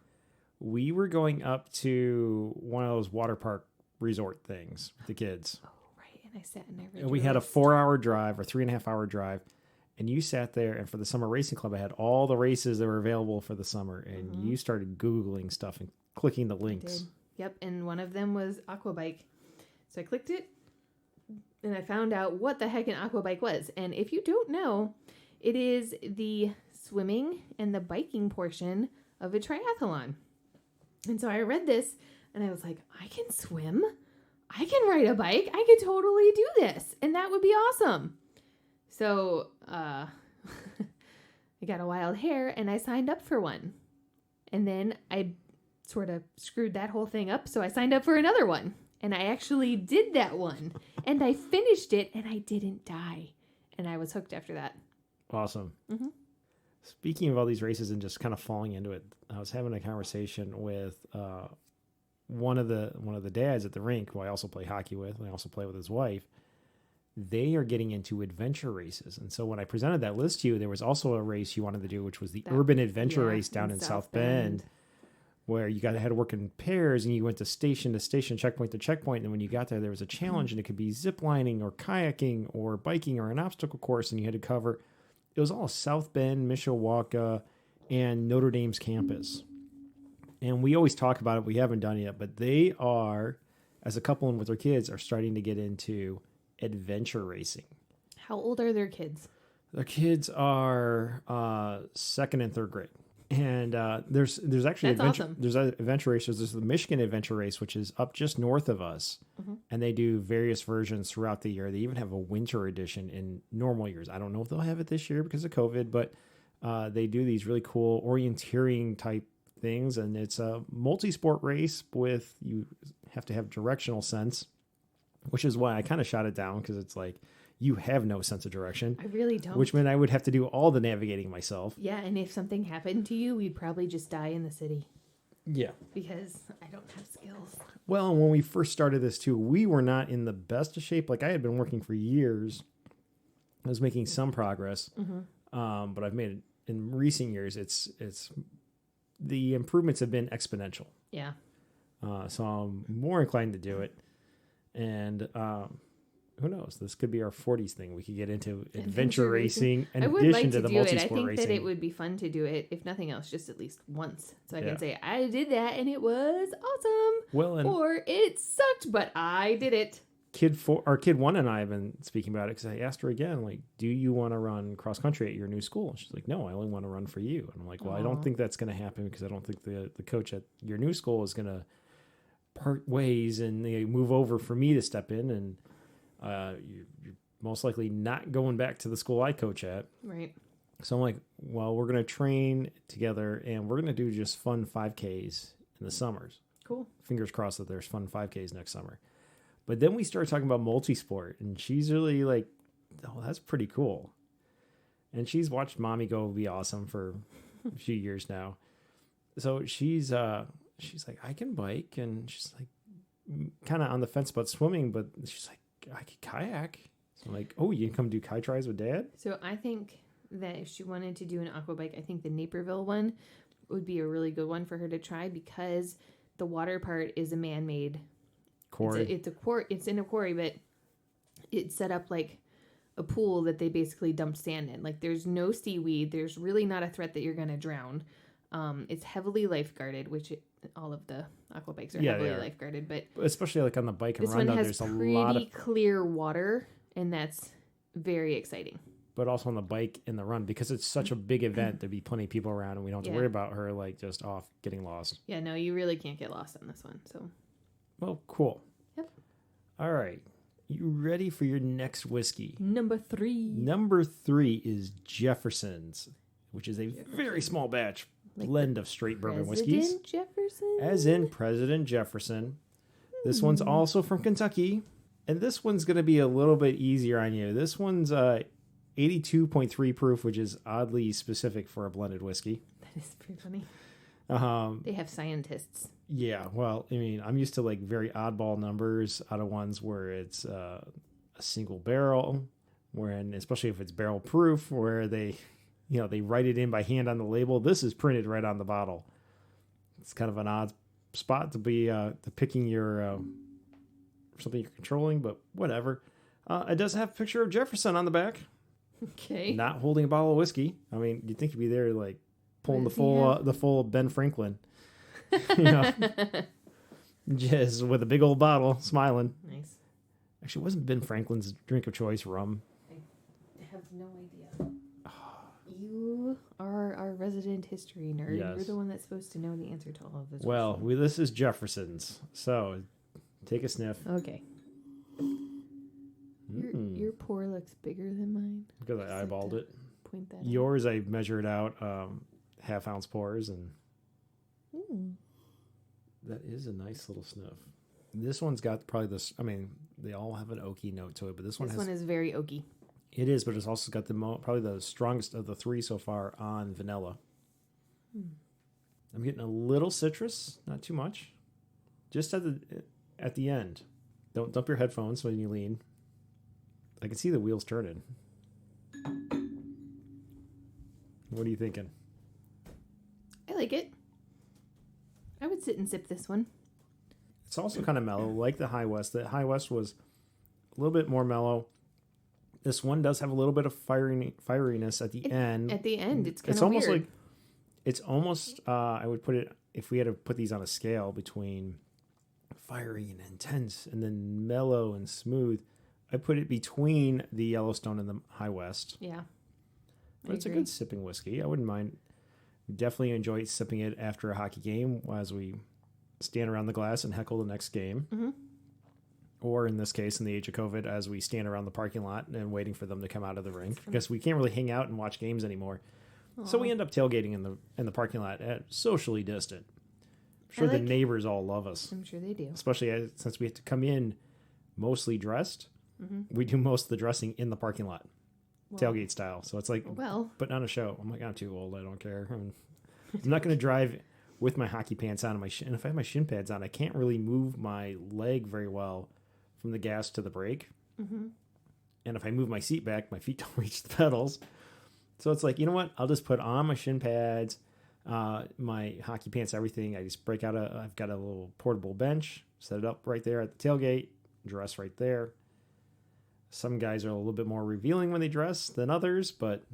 We were going up to one of those water park resort things with the kids. Oh, right. And I sat and I read. And we had a 4-hour drive or 3.5-hour drive. And you sat there, and for the Summer Racing Club, I had all the races that were available for the summer. And you started Googling stuff and clicking the links. I did. Yep. And one of them was aqua bike. So I clicked it, and I found out what the heck an aqua bike was. And if you don't know, it is the swimming and the biking portion of a triathlon. And so I read this, and I was like, I can swim. I can ride a bike. I could totally do this. And that would be awesome. So I got a wild hair, and I signed up for one. And then I sort of screwed that whole thing up, so I signed up for another one. And I actually did that one. And I finished it, and I didn't die. And I was hooked after that. Awesome. Mm-hmm. Speaking of all these races and just kind of falling into it, I was having a conversation with one of the dads at the rink, who I also play hockey with, and I also play with his wife. They are getting into adventure races. And so when I presented that list to you, there was also a race you wanted to do, which was the Urban Adventure Race down in South Bend, where you had to work in pairs and you went to station, checkpoint to checkpoint. And when you got there was a challenge and it could be zip lining or kayaking or biking or an obstacle course. And you had to cover, it was all South Bend, Mishawaka, and Notre Dame's campus. And we always talk about it. We haven't done it yet, but they are, as a couple and with their kids, are starting to get into adventure racing. How old are their kids? Their kids are second and third grade. And there's actually awesome. There's adventure races. There's the Michigan Adventure Race, which is up just north of us, and they do various versions throughout the year. They even have a winter edition in normal years. I don't know if they'll have it this year because of COVID, but they do these really cool orienteering type things, and it's a multisport race with you have to have directional sense, which is why I kind of shot it down because it's like you have no sense of direction. I really don't. Which meant I would have to do all the navigating myself. Yeah, and if something happened to you, we'd probably just die in the city. Yeah. Because I don't have skills. Well, when we first started this too, we were not in the best of shape. Like I had been working for years. I was making some progress. But I've made it in recent years. It's the improvements have been exponential. Yeah. So I'm more inclined to do it. And who knows? This could be our 40s thing. We could get into adventure racing in addition to the multisport racing. I think that it would be fun to do it, if nothing else, just at least once. So I can say, I did that and it was awesome. Well, or it sucked, but I did it. Kid 1 and I have been speaking about it because I asked her again, like, do you want to run cross country at your new school? And she's like, no, I only want to run for you. And I'm like, well, I don't think that's going to happen because I don't think the coach at your new school is going to part ways and they move over for me to step in. And you're most likely not going back to the school I coach at. Right. So I'm like, well, we're going to train together and we're going to do just fun 5Ks in the summers. Cool. Fingers crossed that there's fun 5Ks next summer. But then we started talking about multisport and she's really like, oh, that's pretty cool. And she's watched Mommy Go Be Awesome for a few years now. So she's like, I can bike. And she's like kind of on the fence about swimming, but she's like, I could kayak. So I'm like, oh, you can come do kite tries with Dad? So I think that if she wanted to do an aqua bike, I think the Naperville one would be a really good one for her to try because the water part is a man-made quarry. It's in a quarry, but it's set up like a pool that they basically dumped sand in. Like there's no seaweed. There's really not a threat that you're going to drown. It's heavily lifeguarded, which all of the aqua bikes are heavily lifeguarded, but especially like on the bike and this run, one has there's a pretty lot of clear water, and that's very exciting. But also on the bike and the run, because it's such a big event, there'd be plenty of people around, and we don't have to worry about her like just off getting lost. Yeah, no, you really can't get lost on this one. So, well, cool. Yep. All right, you ready for your next whiskey? Number 3. Number 3 is Jefferson's, which is a very small batch blend of straight bourbon whiskeys. President Jefferson? As in President Jefferson. This one's also from Kentucky. And this one's going to be a little bit easier on you. This one's 82.3 proof, which is oddly specific for a blended whiskey. That is pretty funny. They have scientists. Yeah, well, I mean, I'm used to like very oddball numbers out of ones where it's a single barrel, wherein, especially if it's barrel proof, where they write it in by hand on the label. This is printed right on the bottle. It's kind of an odd spot to be depicting your something you're controlling, but whatever. It does have a picture of Jefferson on the back. Okay. Not holding a bottle of whiskey. I mean, you'd think he'd be there like pulling the full Ben Franklin. Just with a big old bottle, smiling. Nice. Actually, wasn't Ben Franklin's drink of choice rum? I have no idea. You are our resident history nerd. Yes. You're the one that's supposed to know the answer to all of this. Well, this is Jefferson's. So, take a sniff. Okay. Your pour looks bigger than mine. Because I eyeballed it. Point that Yours, I measured out half-ounce pours, and that is a nice little sniff. This one's got probably this. I mean, they all have an oaky note to it, but this one is very oaky. It is, but it's also got probably the strongest of the 3 so far on vanilla. I'm getting a little citrus, not too much. Just at the end. Don't dump your headphones when you lean. I can see the wheels turning. What are you thinking? I like it. I would sit and sip this one. It's also kind of mellow, like the High West. The High West was a little bit more mellow. This one does have a little bit of fieriness at the end. At the end, it's kind It's of almost weird. like, it's almost, I would put it, if we had to put these on a scale between fiery and intense and then mellow and smooth, I put it between the Yellowstone and the High West. Yeah. But it's a good sipping whiskey. I wouldn't mind. Definitely enjoy sipping it after a hockey game as we stand around the glass and heckle the next game. Mm-hmm. Or in this case, in the age of COVID, as we stand around the parking lot and waiting for them to come out of the rink. Because we can't really hang out and watch games anymore. Aww. So we end up tailgating in the parking lot at socially distant. I'm sure the neighbors all love us. I'm sure they do. Especially since we have to come in mostly dressed. Mm-hmm. We do most of the dressing in the parking lot. Tailgate style. So it's like, but not a show. I'm like, I'm too old. I don't care. I'm not going to drive with my hockey pants on and and if I have my shin pads on, I can't really move my leg very well from the gas to the brake. Mm-hmm. And if I move my seat back, my feet don't reach the pedals. So it's like, you know what? I'll just put on my shin pads, my hockey pants, everything. I just break out I've got a little portable bench, set it up right there at the tailgate, dress right there. Some guys are a little bit more revealing when they dress than others, but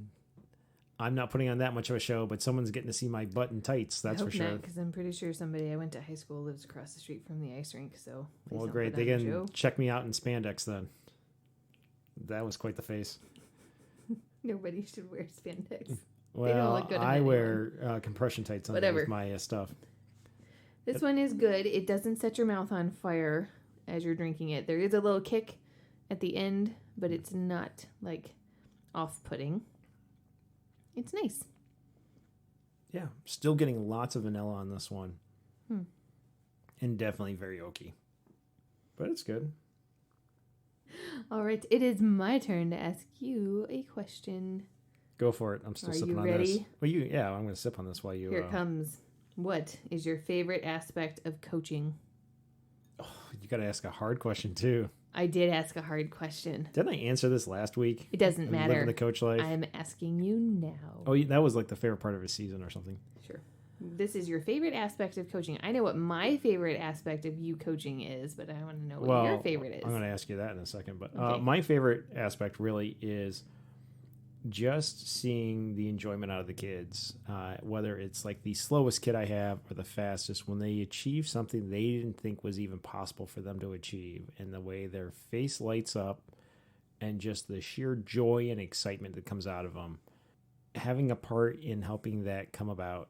I'm not putting on that much of a show, but someone's getting to see my butt and tights, that's for sure. Because I'm pretty sure somebody I went to high school lives across the street from the ice rink, so... Well, great. They can check me out in spandex then. That was quite the face. Nobody should wear spandex. Well, they don't look good I wear compression tights underneath my stuff. This one is good. It doesn't set your mouth on fire as you're drinking it. There is a little kick at the end, but it's not like off-putting. It's nice. Yeah, still getting lots of vanilla on this one. And definitely very oaky. But it's good. All right, it is my turn to ask you a question. Go for it. I'm still sipping on this. Well, I'm going to sip on this while you... Here it comes. What is your favorite aspect of coaching? Oh, you got to ask a hard question, too. I did ask a hard question. Didn't I answer this last week? It doesn't matter. Living the coach life. I'm asking you now. Oh, that was like the favorite part of his season or something. Sure. This is your favorite aspect of coaching. I know what my favorite aspect of you coaching is, but I want to know what your favorite is. I'm going to ask you that in a second. But my favorite aspect really is just seeing the enjoyment out of the kids, whether it's like the slowest kid I have or the fastest, when they achieve something they didn't think was even possible for them to achieve, and the way their face lights up and just the sheer joy and excitement that comes out of them. Having a part in helping that come about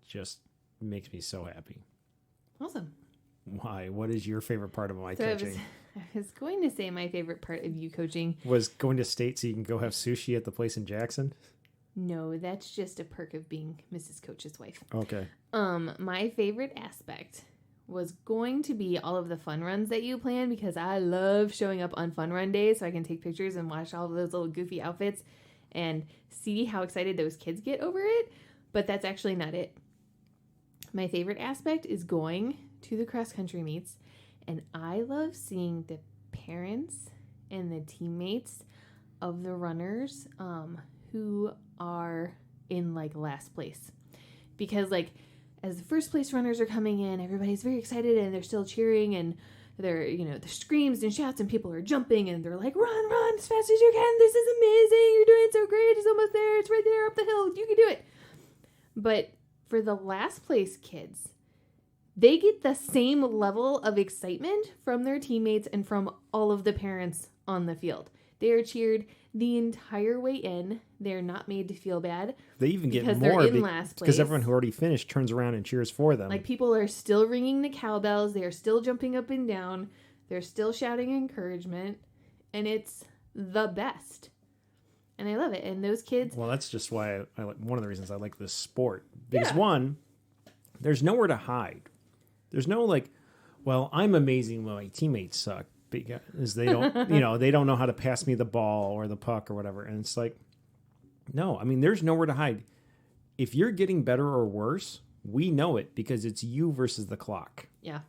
just makes me so happy. Awesome. Why? What is your favorite part of my coaching? I was going to say my favorite part of you coaching was going to state so you can go have sushi at the place in Jackson. No, that's just a perk of being Mrs. Coach's wife. Okay. My favorite aspect was going to be all of the fun runs that you plan, because I love showing up on fun run days so I can take pictures and watch all of those little goofy outfits and see how excited those kids get over it. But that's actually not it. My favorite aspect is going to the cross-country meets, and I love seeing the parents and the teammates of the runners who are in like last place. Because like as the first place runners are coming in, everybody's very excited and they're still cheering, and they're, the screams and shouts and people are jumping and they're like, run as fast as you can. This is amazing. You're doing so great. It's almost there. It's right there up the hill. You can do it. But for the last place kids, they get the same level of excitement from their teammates and from all of the parents on the field. They are cheered the entire way in. They're not made to feel bad. They even get more because everyone who already finished turns around and cheers for them. Like, people are still ringing the cowbells. They are still jumping up and down. They're still shouting encouragement. And it's the best. And I love it. And those kids... Well, that's just why I like, one of the reasons I like this sport. Because one, there's nowhere to hide. There's no like, well, I'm amazing when my teammates suck because they don't, they don't know how to pass me the ball or the puck or whatever. And it's like, no, I mean, there's nowhere to hide. If you're getting better or worse, we know it because it's you versus the clock. Yeah.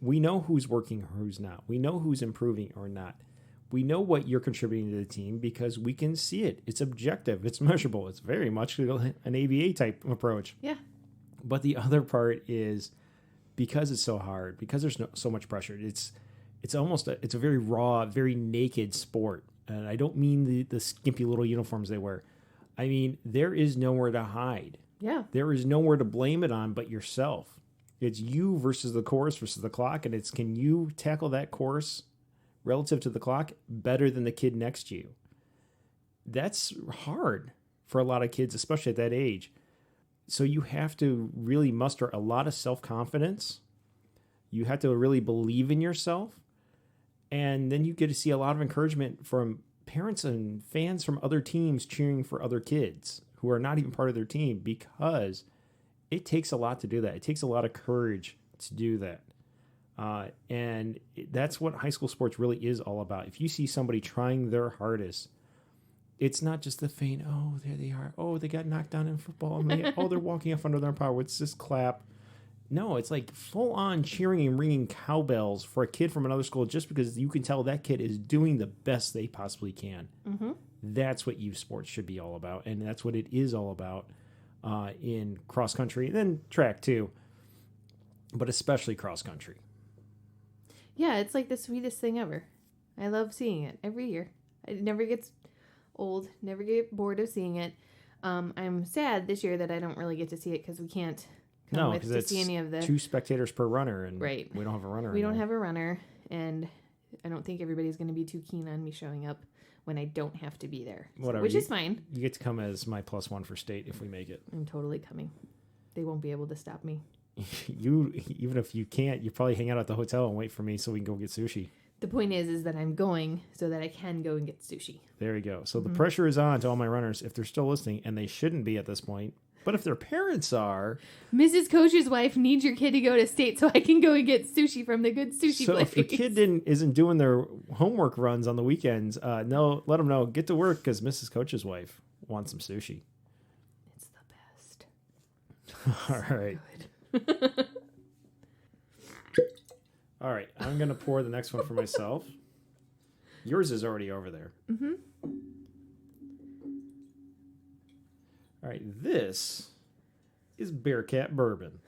We know who's working or who's not. We know who's improving or not. We know what you're contributing to the team because we can see it. It's objective. It's measurable. It's very much an ABA type approach. Yeah. But the other part is because it's so hard, because there's so much pressure. It's it's a very raw, very naked sport. And I don't mean the skimpy little uniforms they wear. I mean, there is nowhere to hide. Yeah. There is nowhere to blame it on but yourself. It's you versus the course versus the clock, and it's can you tackle that course relative to the clock better than the kid next to you? That's hard for a lot of kids, especially at that age. So you have to really muster a lot of self-confidence. You have to really believe in yourself. And then you get to see a lot of encouragement from parents and fans from other teams cheering for other kids who are not even part of their team, because it takes a lot to do that. It takes a lot of courage to do that. And that's what high school sports really is all about. If you see somebody trying their hardest, it's not just the faint, oh, there they are. Oh, they got knocked down in football. Oh, they're walking off under their power. It's just clap. No, it's like full on cheering and ringing cowbells for a kid from another school just because you can tell that kid is doing the best they possibly can. Mm-hmm. That's what youth sports should be all about. And that's what it is all about in cross country and then track too, but especially cross country. Yeah, it's like the sweetest thing ever. I love seeing it every year. It never gets old, never get bored of seeing it. I'm sad this year that I don't really get to see it because we can't come with to see any of the 2 spectators per runner, and right. We don't have a runner. We don't have a runner, and I don't think everybody's going to be too keen on me showing up when I don't have to be there. Whatever, which is fine. You get to come as my +1 for state if we make it. I'm totally coming. They won't be able to stop me. You, even if you can't, you probably hang out at the hotel and wait for me so we can go get sushi. The point is that I'm going so that I can go and get sushi. There you go. So the pressure is on to all my runners if they're still listening, and they shouldn't be at this point. But if their parents are... Mrs. Coach's wife needs your kid to go to state so I can go and get sushi from the good sushi place. So if your kid isn't doing their homework runs on the weekends, no, let them know. Get to work because Mrs. Coach's wife wants some sushi. It's the best. All right. All right. I'm going to pour the next one for myself. Yours is already over there. Mm-hmm. All right, this is Bearcat Bourbon.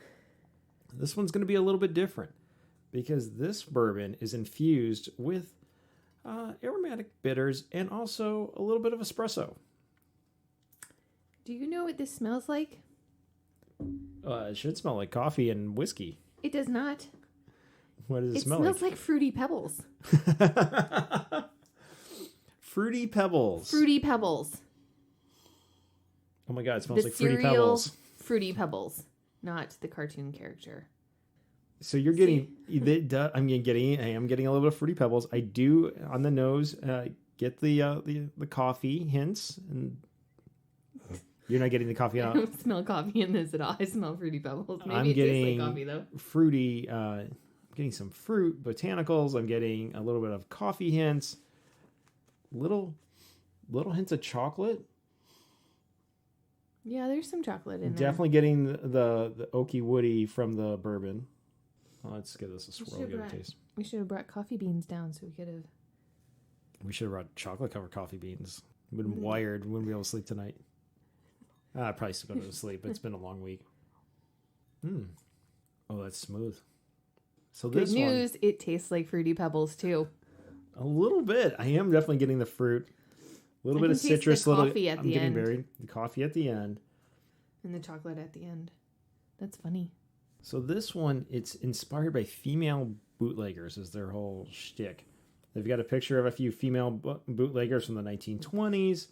This one's going to be a little bit different because this bourbon is infused with aromatic bitters and also a little bit of espresso. Do you know what this smells like? It should smell like coffee and whiskey. It does not. What does it smell like? It smells like Fruity Pebbles. Fruity Pebbles. Fruity Pebbles. Oh my God, it smells like Fruity Pebbles. Fruity Pebbles, not the cartoon character. So you're getting, I'm getting a little bit of Fruity Pebbles. I do on the nose get the coffee hints, and you're not getting the coffee out. I don't smell coffee in this at all. I smell Fruity Pebbles. Maybe I'm it getting tastes like coffee though. Fruity. I'm getting some fruit, botanicals. I'm getting a little bit of coffee hints. Little hints of chocolate. Yeah, there's some chocolate in there. Definitely getting the oaky woody from the bourbon. Well, let's give this a swirl. Get a taste. We should have brought coffee beans down so we could have. We should have brought chocolate covered coffee beans. We'd been wired. We wouldn't be able to sleep tonight. I'd probably still go to sleep. It's been a long week. Oh, that's smooth. So Good news, it tastes like Fruity Pebbles too. A little bit. I am definitely getting the fruit. A little bit of citrus. The coffee at I'm the getting end. berry. The coffee at the end. And the chocolate at the end. That's funny. So this one, it's inspired by female bootleggers is their whole shtick. They've got a picture of a few female bootleggers from the 1920s.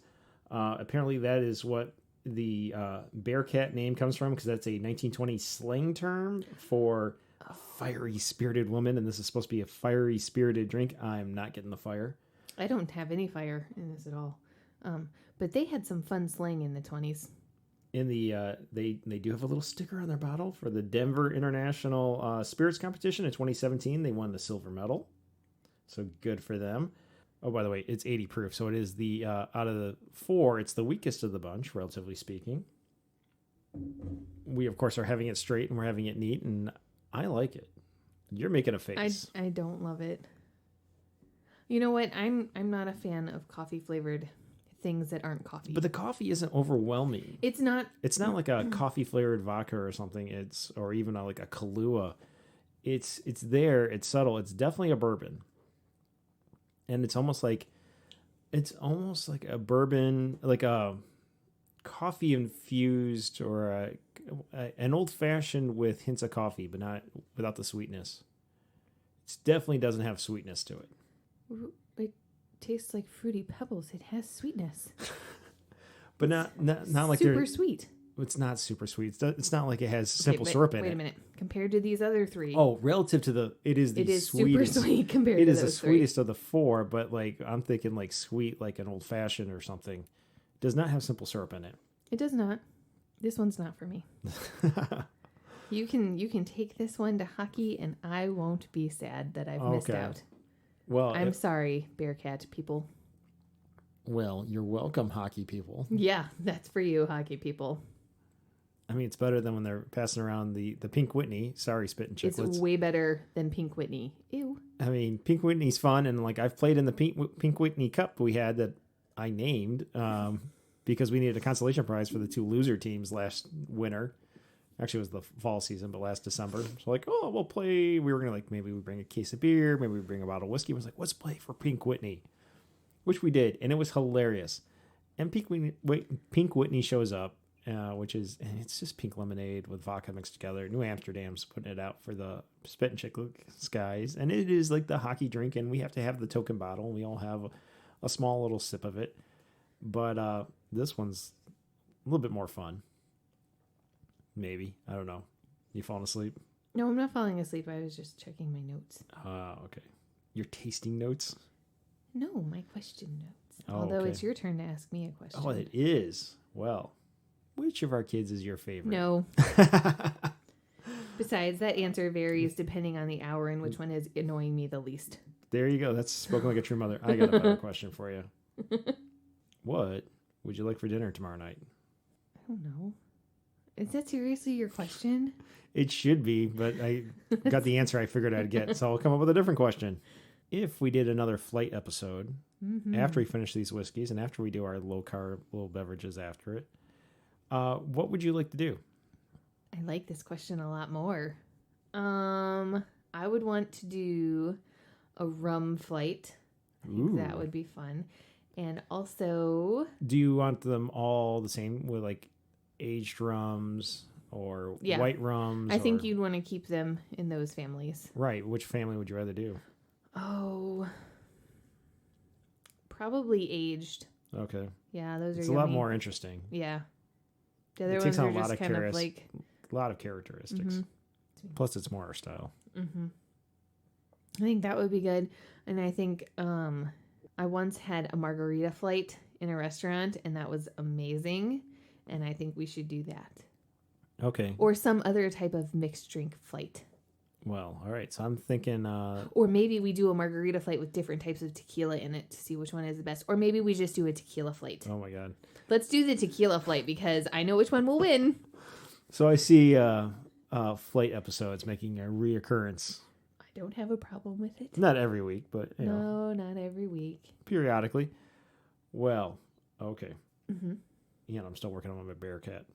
Apparently that is what the Bearcat name comes from, because that's a 1920s slang term for a fiery spirited woman, and this is supposed to be a fiery spirited drink. I'm not getting the fire. I don't have any fire in this at all. But they had some fun slang in the 20s. In the they do have a little sticker on their bottle for the Denver International Spirits Competition in 2017. They won the silver medal, so good for them. Oh, by the way, it's 80 proof, so it is the out of the 4, it's the weakest of the bunch, relatively speaking. We of course are having it straight and we're having it neat, and I like it. You're making a face. I don't love it. You know what? I'm not a fan of coffee flavored things that aren't coffee. But the coffee isn't overwhelming. It's not. It's not like a coffee flavored vodka or something. Or even like a Kahlua. It's there. It's subtle. It's definitely a bourbon. And it's almost like a bourbon, like a coffee infused or an old fashioned with hints of coffee, but not without the sweetness. It definitely doesn't have sweetness to it. It tastes like Fruity Pebbles. It has sweetness. But not like super sweet. It's not super sweet. It's not like it has simple syrup in it. Wait a minute. Compared to these other three. Oh, relative to it is sweetest. Super sweet compared to those It is the sweetest of the four, but like I'm thinking like sweet, like an old fashioned or something. It does not have simple syrup in it. It does not. This one's not for me. You can take this one to hockey, and I won't be sad that I've missed out. Well, I'm sorry, Bearcat people. Well, you're welcome, hockey people. Yeah, that's for you, hockey people. I mean, it's better than when they're passing around the Pink Whitney. Sorry, Spittin' Chicklets. It's way better than Pink Whitney. Ew. I mean, Pink Whitney's fun, and like I've played in the Pink Whitney Cup we had that I named because we needed a consolation prize for the two loser teams last winter. Actually, it was the fall season, but last December. So like, oh, we'll play. We were gonna like maybe we bring a case of beer, maybe we bring a bottle of whiskey. I was like, let's play for Pink Whitney, which we did, and it was hilarious. And Pink Whitney shows up. It's just pink lemonade with vodka mixed together. New Amsterdam's putting it out for the Spittin' Chicklets guys. And it is like the hockey drink, and we have to have the token bottle. And we all have a small little sip of it. But this one's a little bit more fun. Maybe. I don't know. You falling asleep? No, I'm not falling asleep. I was just checking my notes. Okay. Your tasting notes? No, my question notes. Oh, Although okay. It's your turn to ask me a question. Oh, it is. Well, which of our kids is your favorite? No. Besides, that answer varies depending on the hour and which one is annoying me the least. There you go. That's spoken like a true mother. I got a better question for you. What would you like for dinner tomorrow night? I don't know. Is that seriously your question? It should be, but I got the answer I figured I'd get, so I'll come up with a different question. If we did another flight episode after we finish these whiskeys and after we do our low-carb, low beverages after it, what would you like to do? I like this question a lot more. I would want to do a rum flight. I think that would be fun. And also... Do you want them all the same with like aged rums or white rums? I think you'd want to keep them in those families. Right. Which family would you rather do? Oh, probably aged. Okay. Yeah, those are It's yummy. a lot more interesting. Yeah. The other It ones takes on are a lot just of kind of like... A lot of characteristics. Plus, it's more our style. I think that would be good. And I think I once had a margarita flight in a restaurant, and that was amazing. And I think we should do that. Okay. Or some other type of mixed drink flight. Well, all right. So I'm thinking... Or maybe we do a margarita flight with different types of tequila in it to see which one is the best. Or maybe we just do a tequila flight. Oh, my God. Let's do the tequila flight because I know which one will win. So I see flight episodes making a reoccurrence. I don't have a problem with it. Not every week, but you know, not every week. periodically. Well, okay. Yeah, I'm still working on my Bearcat.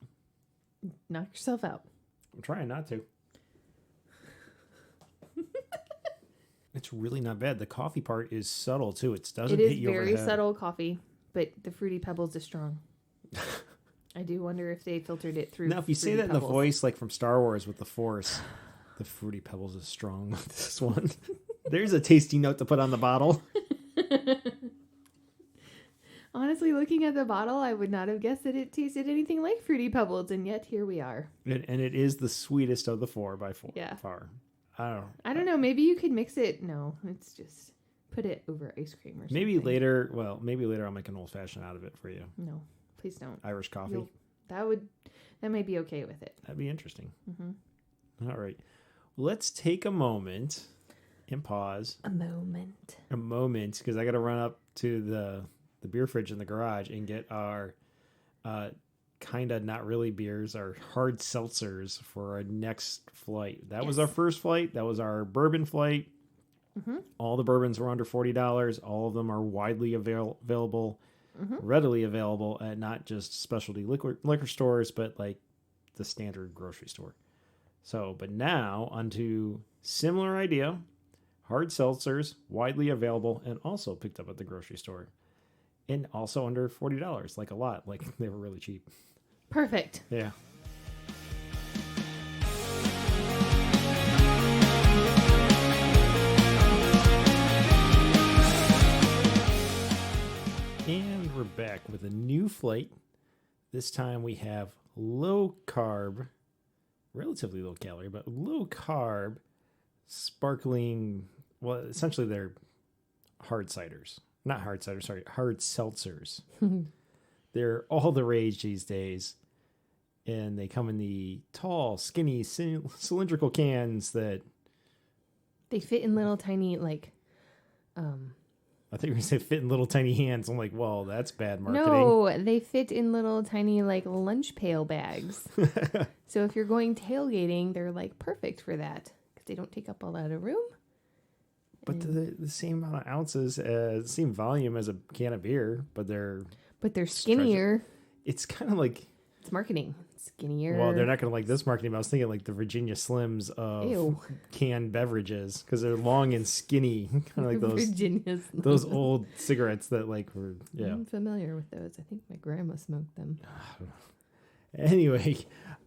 Knock yourself out. I'm trying not to. It's really not bad. The coffee part is subtle too. It doesn't hit you over the head. It is very subtle coffee, but the Fruity Pebbles is strong. I do wonder if they filtered it through. Now, if you say that in the voice, like from Star Wars with the Force, the Fruity Pebbles is strong with this one. There's a tasty note to put on the bottle. Honestly, looking at the bottle, I would not have guessed that it tasted anything like Fruity Pebbles, and yet here we are. And it is the sweetest of the four by Yeah. far. I don't know. Maybe you could mix it. No, it's just put it over ice cream or something. Maybe later I'll make an old fashioned out of it for you. No, please don't. Irish coffee. That might be okay with it. That'd be interesting. All right. Let's take a moment and pause. A moment. Because I got to run up to the beer fridge in the garage and get our kind of not really beers, our hard seltzers for our next flight. That was our first flight. That was our bourbon flight. All the bourbons were under $40. All of them are widely available. readily available at not just specialty liquor stores, but like the standard grocery store. So, but now onto similar idea, hard seltzers, widely available and also picked up at the grocery store. And also under $40, like a lot, like they were really cheap. Perfect. Yeah. And we're back with a new flight. This time we have low carb, relatively low calorie, but low carb, sparkling, well, essentially they're hard ciders. Not hard ciders, sorry, hard seltzers. They're all the rage these days. And they come in the tall, skinny, cylindrical cans that... They fit in little tiny, like... I think we say fit in little tiny hands. I'm like, well, that's bad marketing. No, they fit in little tiny like lunch pail bags. So if you're going tailgating, they're like perfect for that because they don't take up a lot of room. But the same amount of ounces, same volume as a can of beer, but they're skinnier. It's kind of like it's marketing. Skinnier. Well, they're not going to like this marketing. But I was thinking like the Virginia Slims of Ew. Canned beverages because they're long and skinny, kind of like those Virginia Slims. Those old cigarettes that like were I'm familiar with those. I think my grandma smoked them. Anyway,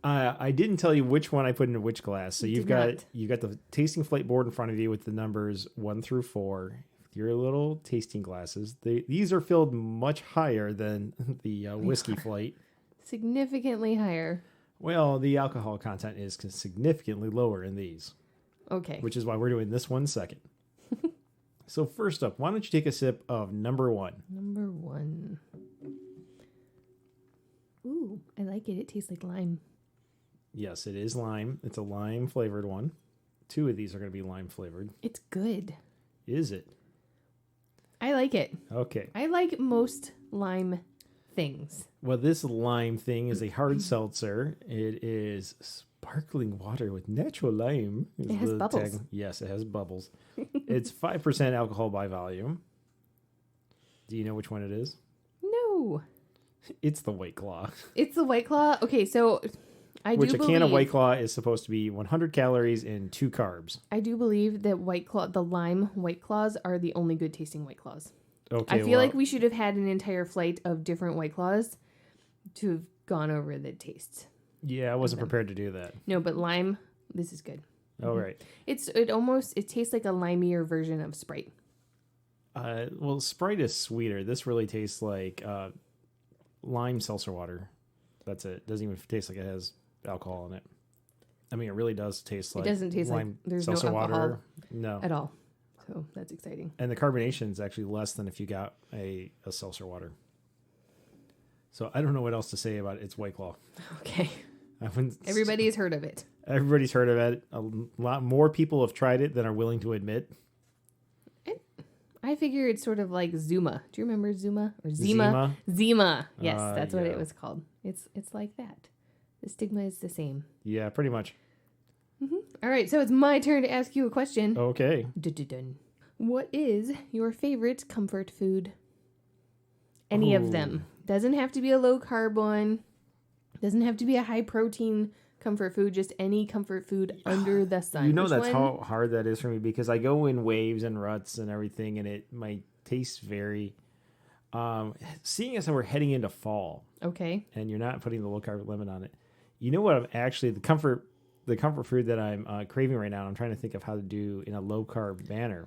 I didn't tell you which one I put into which glass. So you've got the tasting flight board in front of you with the numbers 1 through 4. Your little tasting glasses. These are filled much higher than the whiskey flight. Significantly higher. Well, the alcohol content is significantly lower in these. Okay. Which is why we're doing this one second. So first up, why don't you take a sip of number 1? Number 1. Ooh, I like it. It tastes like lime. Yes, it is lime. It's a lime flavored one. 2 of these are going to be lime flavored. It's good. Is it? I like it. Okay. I like most lime things. Well, this lime thing is a hard seltzer. It is sparkling water with natural lime. It has bubbles. Yes, it has bubbles. It's 5% alcohol by volume. Do you know which one it is? No. It's the White Claw. It's the White Claw? Okay, so I do believe... Which a can of White Claw is supposed to be 100 calories and 2 carbs. I do believe that White Claw, the lime White Claws are the only good tasting White Claws. Okay, I feel like we should have had an entire flight of different White Claws to have gone over the tastes. Yeah, I wasn't prepared to do that. No, but lime, this is good. Oh, right. It tastes like a limier version of Sprite. Well, Sprite is sweeter. This really tastes like lime seltzer water. That's it. Doesn't even taste like it has alcohol in it. I mean, it really does taste like it doesn't taste like there's no alcohol water. No. At all. So that's exciting. And the carbonation is actually less than if you got a seltzer water. So I don't know what else to say about it. It's White Claw. Okay. Everybody's heard of it. Everybody's heard of it. A lot more people have tried it than are willing to admit. I figure it's sort of like Zuma. Do you remember Zuma or Zima? Zima. Yes, that's what it was called. It's like that. The stigma is the same. Yeah, pretty much. Mm-hmm. All right, so it's my turn to ask you a question. Okay. Dun-dun-dun. What is your favorite comfort food? Any of them. Doesn't have to be a low carb one. Doesn't have to be a high protein comfort food. Just any comfort food under the sun. You know that's how hard that is for me because I go in waves and ruts and everything, and my tastes vary. Seeing as we're heading into fall, okay, and you're not putting the low carb limit on it. You know what? I'm actually the comfort food that I'm craving right now. I'm trying to think of how to do in a low carb manner.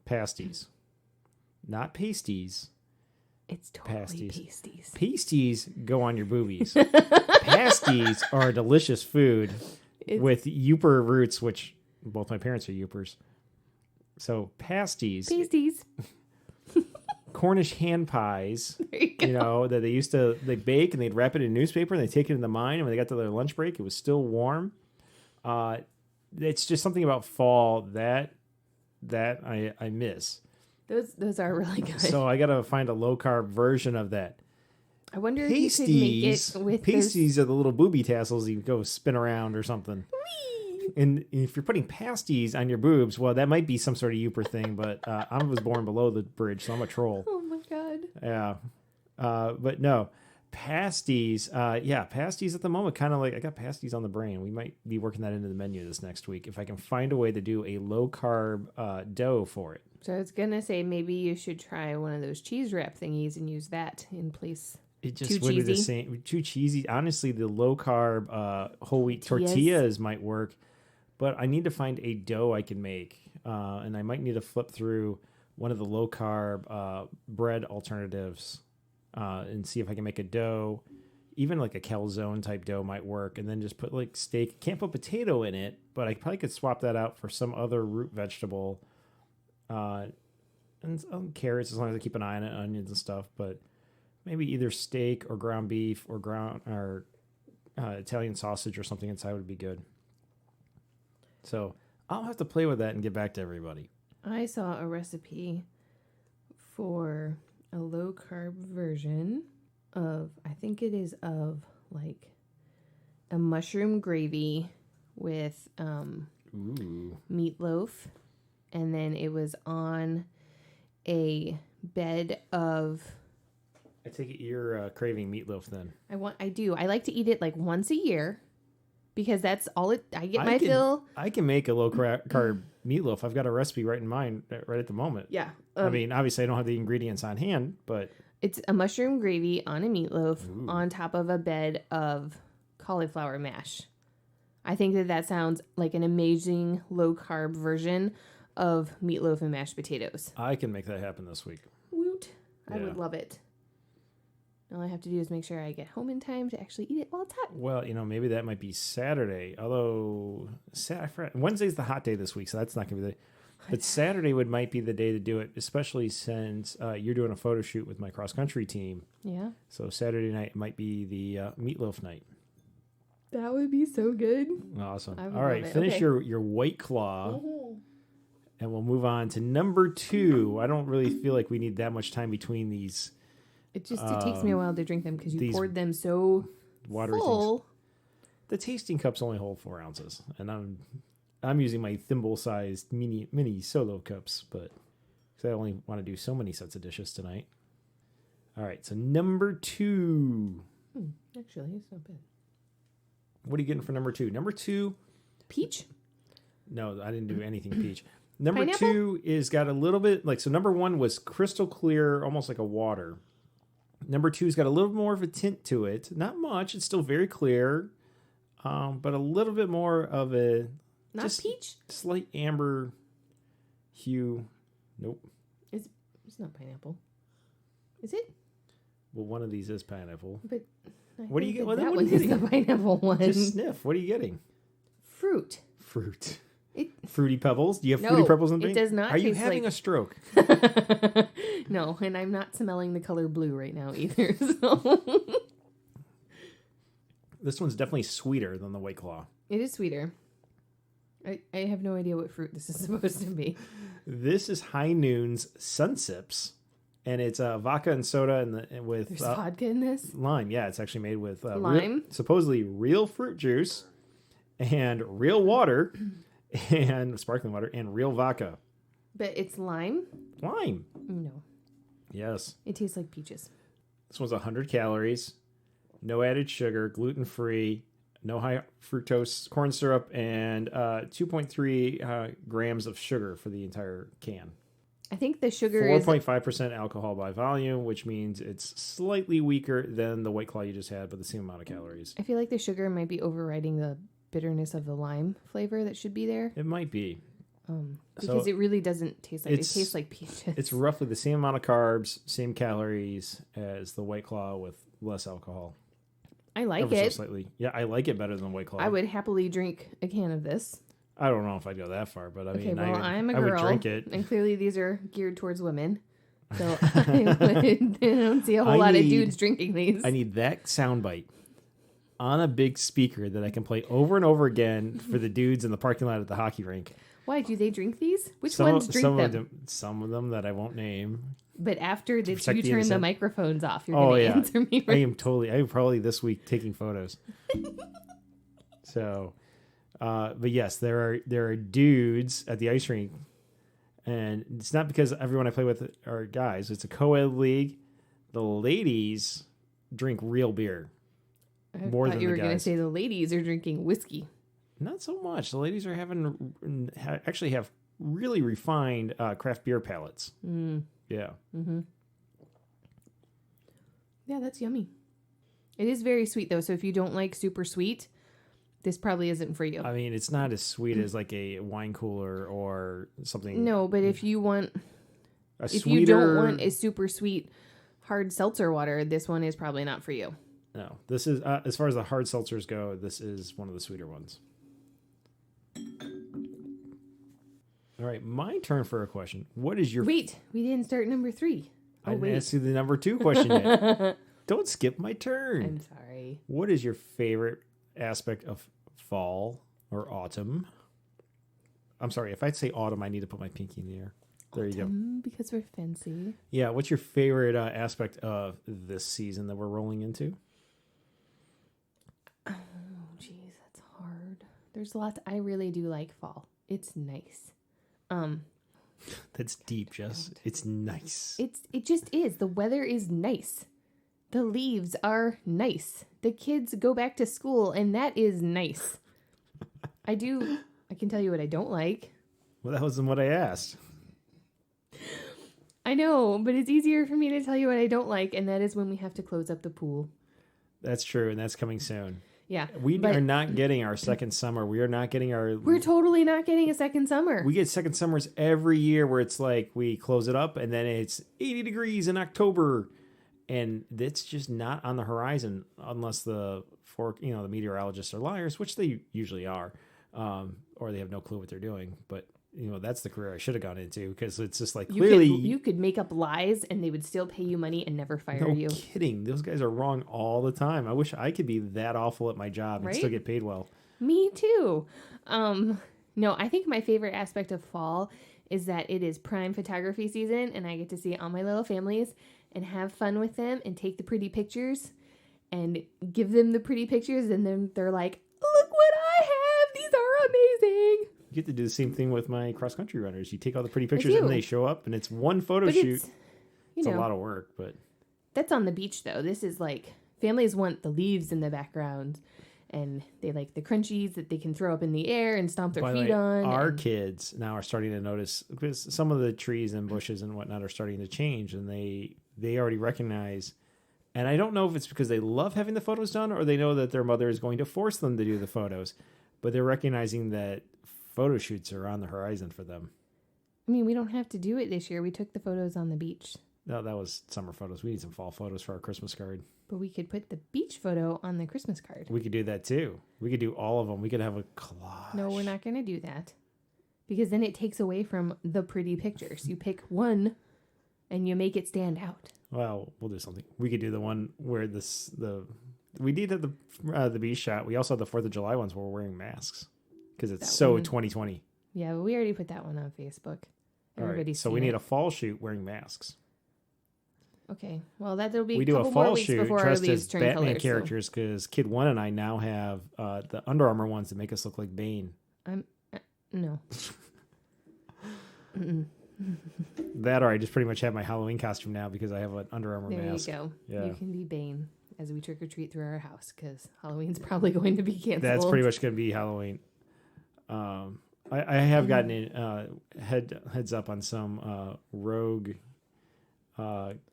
Pasties, not pasties. It's totally pasties. Pasties go on your boobies. Pasties are delicious food with Yooper roots, which both my parents are Yoopers. So pasties. Cornish hand pies, you know, that they bake and they'd wrap it in newspaper and they take it in the mine. And when they got to their lunch break, it was still warm. It's just something about fall that I miss. Those are really good. So I got to find a low carb version of that. I wonder if you could make it with pasties are the little booby tassels you go spin around or something. Whee! And if you're putting pasties on your boobs, well, that might be some sort of Yooper thing, but I was born below the bridge, so I'm a troll. Oh my god. Yeah. But no, pasties. Pasties at the moment, kind of like I got pasties on the brain. We might be working that into the menu this next week if I can find a way to do a low carb dough for it. So I was gonna say maybe you should try one of those cheese wrap thingies and use that in place. It just would be the same. Too cheesy. Honestly, the low carb whole wheat tortillas might work, but I need to find a dough I can make, and I might need to flip through one of the low carb bread alternatives and see if I can make a dough. Even like a calzone type dough might work, and then just put like steak. Can't put potato in it, but I probably could swap that out for some other root vegetable, and some carrots as long as I keep an eye on it, onions and stuff. But maybe either steak or ground beef or Italian sausage or something inside would be good. So I'll have to play with that and get back to everybody. I saw a recipe for a low carb version of, I think it is of like a mushroom gravy with meatloaf. And then it was on a bed of... I take it you're craving meatloaf then. I do. I like to eat it like once a year because that's all I get my fill. I can make a low carb meatloaf. I've got a recipe right in mind right at the moment. Yeah. I mean, obviously I don't have the ingredients on hand, but it's a mushroom gravy on a meatloaf on top of a bed of cauliflower mash. I think that sounds like an amazing low carb version of meatloaf and mashed potatoes. I can make that happen this week. Woot. Yeah. I would love it. All I have to do is make sure I get home in time to actually eat it while it's hot. Well, maybe that might be Saturday. Although Wednesday's the hot day this week, so that's not going to be but Saturday might be the day to do it, especially since you're doing a photo shoot with my cross country team. Yeah. So Saturday night might be the meatloaf night. That would be so good. Awesome. All right, finish your White Claw. And we'll move on to number 2. I don't really feel like we need that much time between these. It takes me a while to drink them because you poured them so watery full. Things. The tasting cups only hold 4 ounces, and I'm using my thimble-sized mini solo cups, but because I only want to do so many sets of dishes tonight. All right, so number 2. Actually, it's not bad. What are you getting for number 2? Number 2, peach. No, I didn't do anything peach. Number Pineapple? 2 is got a little bit so number 1 was crystal clear, almost like a water. Number 2's got a little more of a tint to it. Not much. It's still very clear, but a little bit more of a peach, slight amber hue. Nope. It's not pineapple. Is it? Well, one of these is pineapple. But what do you get? That one is the pineapple one. Just sniff. What are you getting? Fruit. Fruity Pebbles? Do you have Fruity Pebbles in the it does not. Are you having a stroke? No, and I'm not smelling the color blue right now either. So. This one's definitely sweeter than the White Claw. It is sweeter. I have no idea what fruit this is supposed to be. This is High Noon's Sun Sips, and it's vodka and soda with There's vodka in this? Lime. Yeah, it's actually made with lime, supposedly real fruit juice and real water and sparkling water and real vodka. But it's lime? Lime. No. Yes. It tastes like peaches. This one's 100 calories, no added sugar, gluten-free, no high fructose corn syrup, and 2.3 grams of sugar for the entire can. I think the sugar 4.5% alcohol by volume, which means it's slightly weaker than the White Claw you just had, but the same amount of calories. I feel like the sugar might be overriding the bitterness of the lime flavor that should be there. It might be. Because it really doesn't taste like it. It tastes like peaches. It's roughly the same amount of carbs, same calories as the White Claw with less alcohol. I like it. So slightly. Yeah, I like it better than White Claw. I would happily drink a can of this. I don't know if I'd go that far, but I'm a girl, I would drink it. And clearly these are geared towards women. So I don't see a whole lot of dudes drinking these. I need that soundbite on a big speaker that I can play over and over again for the dudes in the parking lot at the hockey rink. Why do they drink these? Which ones drink them? Some of them that I won't name. But after you turn the microphones off, you're going to answer me. Right? I'm probably this week taking photos. So, but yes, there are dudes at the ice rink, and it's not because everyone I play with are guys. It's a co-ed league. the ladies drink real beer. More than you were going to say the ladies are drinking whiskey. Not so much. The ladies are actually have really refined craft beer palates. Yeah. Mm-hmm. Yeah, that's yummy. It is very sweet, though, so if you don't like super sweet, this probably isn't for you. I mean, it's not as sweet as like a wine cooler or something. No, but if you want... you don't want a super sweet hard seltzer water, this one is probably not for you. No, this is, as far as the hard seltzers go, this is one of the sweeter ones. All right, my turn for a question. What is your... Wait, we didn't start number 3. I didn't ask you the number 2 question yet. Don't skip my turn. I'm sorry. What is your favorite aspect of fall or autumn? I'm sorry, if I say autumn, I need to put my pinky in the air. There you go. Because we're fancy. Yeah, what's your favorite aspect of this season that we're rolling into? Oh, geez, that's hard. There's lots. I really do like fall. It's nice. That's deep, Jess. It's nice. It just is. The weather is nice. The leaves are nice. The kids go back to school, and that is nice. I can tell you what I don't like. Well, that wasn't what I asked. I know, but it's easier for me to tell you what I don't like, and that is when we have to close up the pool. That's true, and that's coming soon. Yeah. We are not getting our second summer. We are not getting our... We're totally not getting a second summer. We get second summers every year where it's like we close it up and then it's 80 degrees in October. And it's just not on the horizon unless the meteorologists are liars, which they usually are, or they have no clue what they're doing. But that's the career I should have gone into because it's just like clearly you could make up lies and they would still pay you money and never fire you. No kidding. Those guys are wrong all the time. I wish I could be that awful at my job and still get paid well. Me too. No, I think my favorite aspect of fall is that it is prime photography season and I get to see all my little families and have fun with them and take the pretty pictures and give them the pretty pictures and then they're like, look what I have. These are amazing. You get to do the same thing with my cross-country runners. You take all the pretty pictures and they show up and it's one photo shoot. It's a lot of work, but... That's on the beach, though. This is like... Families want the leaves in the background and they like the crunchies that they can throw up in the air and stomp their feet on. Our kids now are starting to notice because some of the trees and bushes and whatnot are starting to change and they already recognize... And I don't know if it's because they love having the photos done or they know that their mother is going to force them to do the photos, but they're recognizing that photo shoots are on the horizon for them. I mean, we don't have to do it this year. We took the photos on the beach. No, that was summer photos. We need some fall photos for our Christmas card. But we could put the beach photo on the Christmas card. We could do that too. We could do all of them. We could have a collage. No, we're not going to do that. Because then it takes away from the pretty pictures. You pick one and you make it stand out. Well, we'll do something. We could do the one where we did the beach shot. We also had the 4th of July ones where we're wearing masks. Because it's so 2020. Yeah, but we already put that one on Facebook. Everybody's so we need a fall shoot wearing masks. Okay, well that'll be. We do a fall shoot dressed as Batman characters because Kid 1 and I now have the Under Armour ones that make us look like Bane. No. That or I just pretty much have my Halloween costume now because I have an Under Armour mask. There you go. Yeah. You can be Bane as we trick or treat through our house because Halloween's probably going to be canceled. That's pretty much going to be Halloween. I have gotten in, heads up on some rogue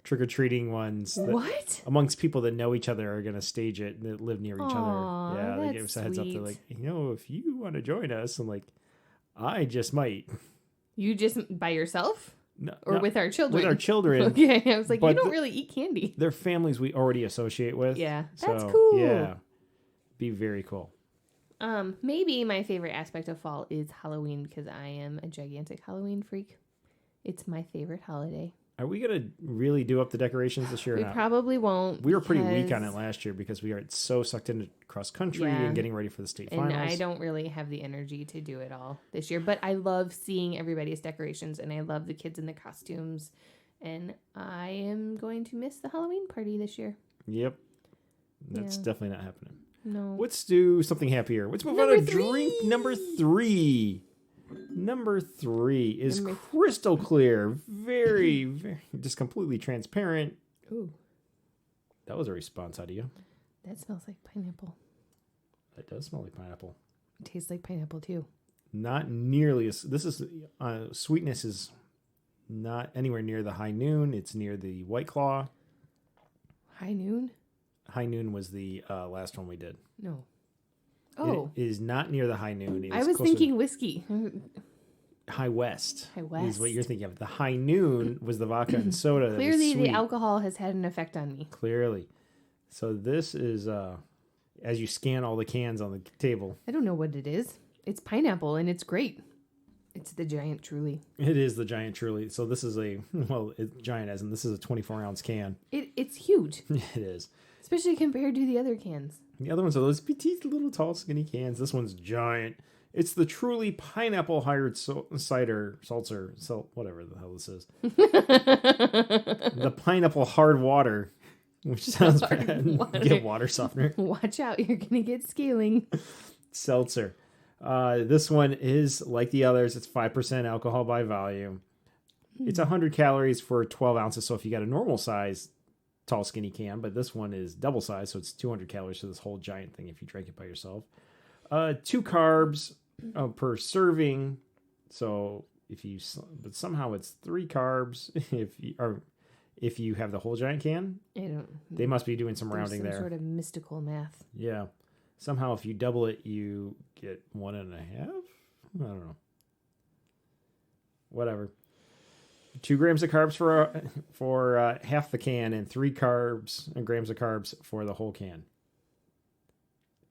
trick or treating ones. What? Amongst people that know each other are going to stage it and that live near each other. Yeah, they gave us a heads up. They're like, if you want to join us, I'm like, I just might. You just by yourself? No, with our children? With our children. Okay, I was like, you don't really eat candy. They're families we already associate with. Yeah, that's cool. Yeah, be very cool. Maybe my favorite aspect of fall is Halloween because I am a gigantic Halloween freak. It's my favorite holiday. Are we going to really do up the decorations this year or not? We probably won't. We were pretty weak on it last year because we are so sucked into cross country and getting ready for the state finals. And I don't really have the energy to do it all this year. But I love seeing everybody's decorations and I love the kids in the costumes. And I am going to miss the Halloween party this year. Yep. That's definitely not happening. No. Let's do something happier. Let's move on to drink number 3. Number 3 is crystal clear, very, very, just completely transparent. Ooh. That was a response out of you. That smells like pineapple. That does smell like pineapple. It tastes like pineapple too. Not nearly as... This is... sweetness is not anywhere near the High Noon. It's near the White Claw. High Noon? High Noon was the last one we did. No. Oh. It is not near the High Noon. I was thinking whiskey. High West. High West. Is what you're thinking of. The High Noon was the vodka and soda. That Clearly, was sweet. the alcohol has had an effect on me. Clearly. So this is, as you scan all the cans on the table. I don't know what it is. It's pineapple, and it's great. It's the Giant Truly. It is the Giant Truly. So this is it's giant as in this is a 24-ounce can. It's huge. It is. Especially compared to the other cans. The other ones are those petite little tall skinny cans. This one's giant. It's the Truly Pineapple Hired Cider Seltzer, whatever the hell this is. The Pineapple Hard Water, which sounds bad. Get water softener. Watch out, you're going to get scaling. Seltzer. This one is like the others. It's 5% alcohol by volume. It's 100 calories for 12 ounces. So if you got a normal size tall skinny can, but this one is double size, so it's 200 calories for this whole giant thing if you drink it by yourself. 2 carbs per serving. So but somehow it's 3 carbs if you have the whole giant can. They must be doing some rounding there. Sort of mystical math. Yeah. Somehow if you double it, you get 1.5. I don't know. Whatever. 2 grams of carbs for half the can, and 3 grams of carbs for the whole can.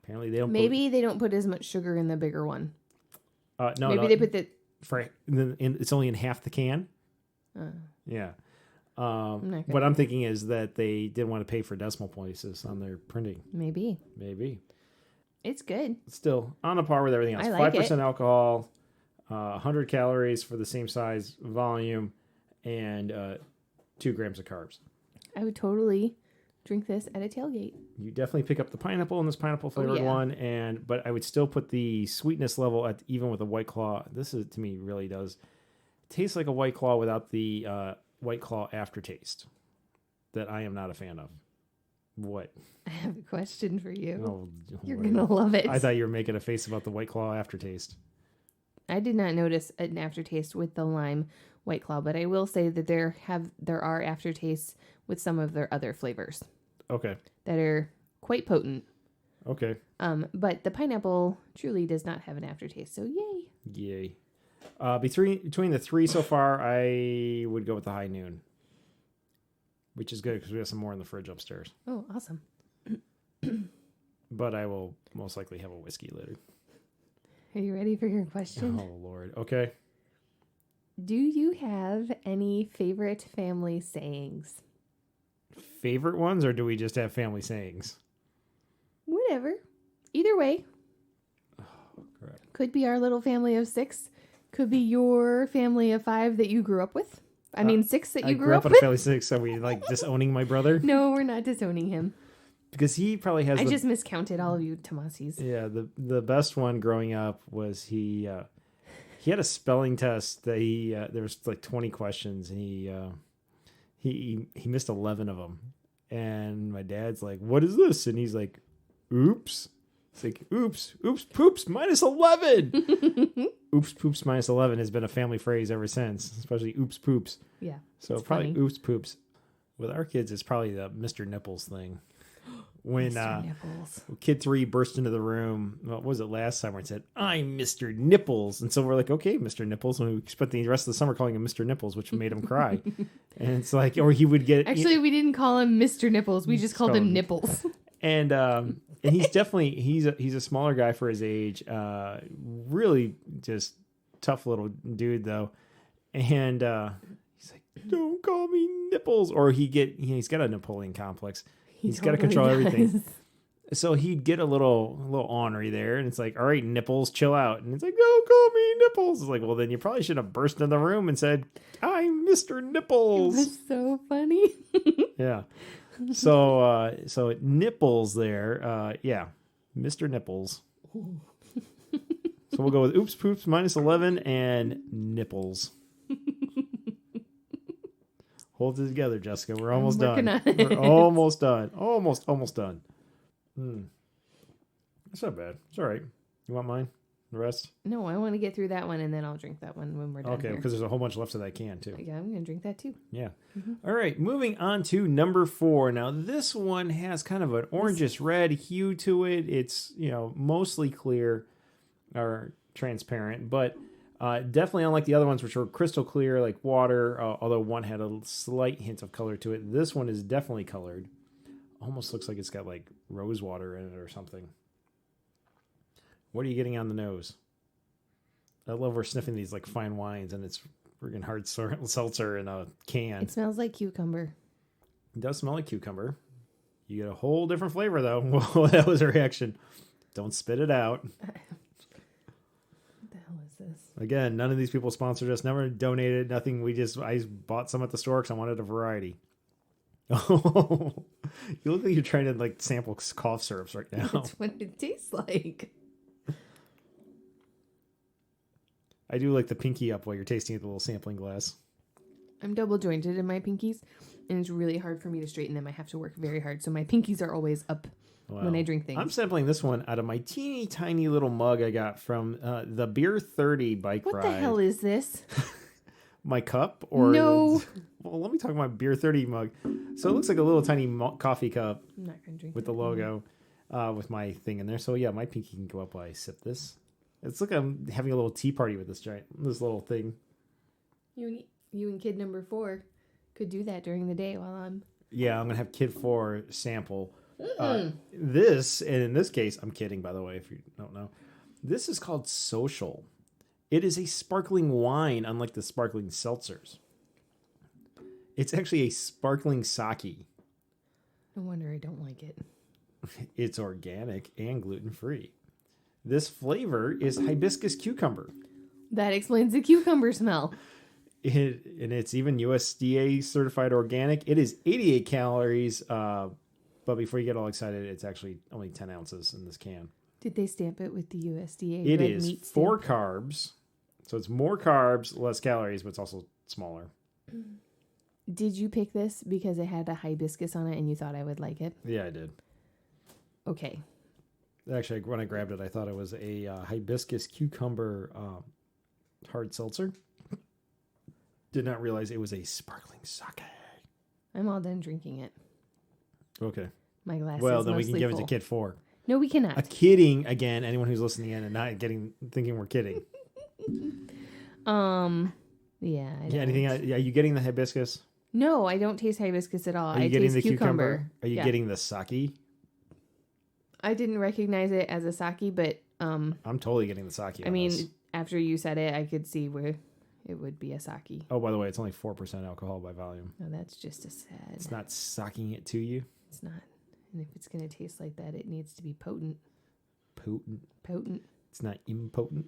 Apparently they don't. Maybe they don't put as much sugar in the bigger one. No, maybe they put the. It's only in half the can. Yeah. What I'm thinking is that they didn't want to pay for decimal places on their printing. Maybe. It's good. Still on a par with everything else. I like 5% alcohol, 100 calories for the same size volume, and 2 grams of carbs. I would totally drink this at a tailgate. You definitely pick up the pineapple in this pineapple flavored one, but I would still put the sweetness level at even with a White Claw. This is to me really does taste like a White Claw without the White Claw aftertaste that I am not a fan of. What? I have a question for you. Oh, you're gonna love it. I thought you were making a face about the White Claw aftertaste. I did not notice an aftertaste with the lime White Claw, but I will say that there are aftertastes with some of their other flavors. Okay. That are quite potent. Okay. But the pineapple truly does not have an aftertaste, so yay. Yay. Between the 3 so far, I would go with the High Noon, which is good because we have some more in the fridge upstairs. Oh, awesome. But I will most likely have a whiskey later. Are you ready for your question? Oh, Lord. Okay. Do you have any favorite family sayings? Favorite ones, or do we just have family sayings? Whatever. Either way. Oh, crap. Could be our little family of 6. Could be your family of 5 that you grew up with. I mean, 6 that you grew up with. I grew up in a family of 6, so we disowning my brother? No, we're not disowning him. Because he probably has... I just miscounted all of you Tomasis. Yeah, the best one growing up was he had a spelling test that there was 20 questions, and he missed 11 of them. And my dad's like, "What is this?" And he's like, "Oops." It's like, oops, poops, minus 11. Oops, poops, minus 11 has been a family phrase ever since, especially oops, poops. Yeah. So probably funny. Oops, poops. With our kids, it's probably the Mr. Nipples thing. When kid 3 burst into the room, what was it last summer, and said, "I'm Mr. Nipples." And so we're like, okay, Mr. Nipples. And we spent the rest of the summer calling him Mr. Nipples, which made him cry. And it's like, or he would get... Actually, we didn't call him Mr. Nipples. We just called him Nipples. And he's definitely, he's a smaller guy for his age. Really just tough little dude, though. And he's like, "Don't call me Nipples." Or he's got a Napoleon complex. He's got to control everything. So he'd get a little ornery there, and it's like, "All right, Nipples, chill out." And it's like, "Don't call me Nipples." It's like, well, then you probably should have burst in the room and said, "I'm Mr. Nipples." It was so funny. Yeah. So Nipples there. Yeah. Mr. Nipples. So we'll go with oops, poops, minus 11, and Nipples. Hold it together, Jessica. We're almost done. We're almost done. Almost done. That's not bad. It's all right. You want mine? The rest? No, I want to get through that one, and then I'll drink that one when we're done. Okay, because there's a whole bunch left of that can, too. Yeah, I'm going to drink that, too. Yeah. Mm-hmm. All right, moving on to number 4. Now, this one has kind of an orangish red hue to it. It's, mostly clear or transparent, but definitely unlike the other ones, which were crystal clear like water, although one had a slight hint of color to it. This one is definitely colored. Almost looks like it's got like rose water in it or something. What are you getting on the nose? I love we're sniffing these like fine wines, and it's friggin' hard seltzer in a can. It smells like cucumber. It does smell like cucumber. You get a whole different flavor, though. Well, that was a reaction. Don't spit it out. What the hell is this? Again, none of these people sponsored us, never donated, nothing. I bought some at the store because I wanted a variety. Oh, you look like you're trying to like sample cough syrups right now. That's what it tastes like. I do like the pinky up while you're tasting at the little sampling glass. I'm double jointed in my pinkies, and it's really hard for me to straighten them. I have to work very hard, so my pinkies are always up when I drink things. I'm sampling this one out of my teeny tiny little mug I got from the Beer30 bike ride. What the hell is this? My cup? Or no. Well, let me talk about Beer30 mug. So it looks like a little tiny coffee cup. I'm not going to drink with the logo, with my thing in there. So yeah, my pinky can go up while I sip this. It's like I'm having a little tea party with this little thing. You and kid number 4 could do that during the day while I'm... Yeah, I'm going to have kid 4 sample. This, and in this case, I'm kidding, by the way, if you don't know. This is called Social. It is a sparkling wine, unlike the sparkling seltzers. It's actually a sparkling sake. No wonder I don't like it. It's organic and gluten-free. This flavor is hibiscus cucumber. That explains the cucumber smell. And it's even USDA certified organic. It is 88 calories, but before you get all excited, it's actually only 10 ounces in this can. Did they stamp it with the USDA It red is meat 4 stamp? carbs, so it's more carbs, less calories, but it's also smaller. Did you pick this because it had a hibiscus on it and you thought I would like it? Yeah, I did. Okay. Actually, when I grabbed it, I thought it was a hibiscus cucumber hard seltzer. Did not realize it was a sparkling sake. I'm all done drinking it. Okay. My glass is Well, then we mostly can give full. it to Kid 4. No, we cannot. Kidding again. Anyone who's listening in and not thinking we're kidding. Yeah. Anything? Are you getting the hibiscus? No, I don't taste hibiscus at all. Are you I getting taste the cucumber. Are you getting the sake? I didn't recognize it as a sake, but I'm totally getting the sake. I mean, after you said it, I could see where it would be a sake. Oh, by the way, it's only 4% alcohol by volume. Oh, that's just a sad. It's not sucking it to you. It's not. And if it's going to taste like that, it needs to be potent. Potent. It's not impotent.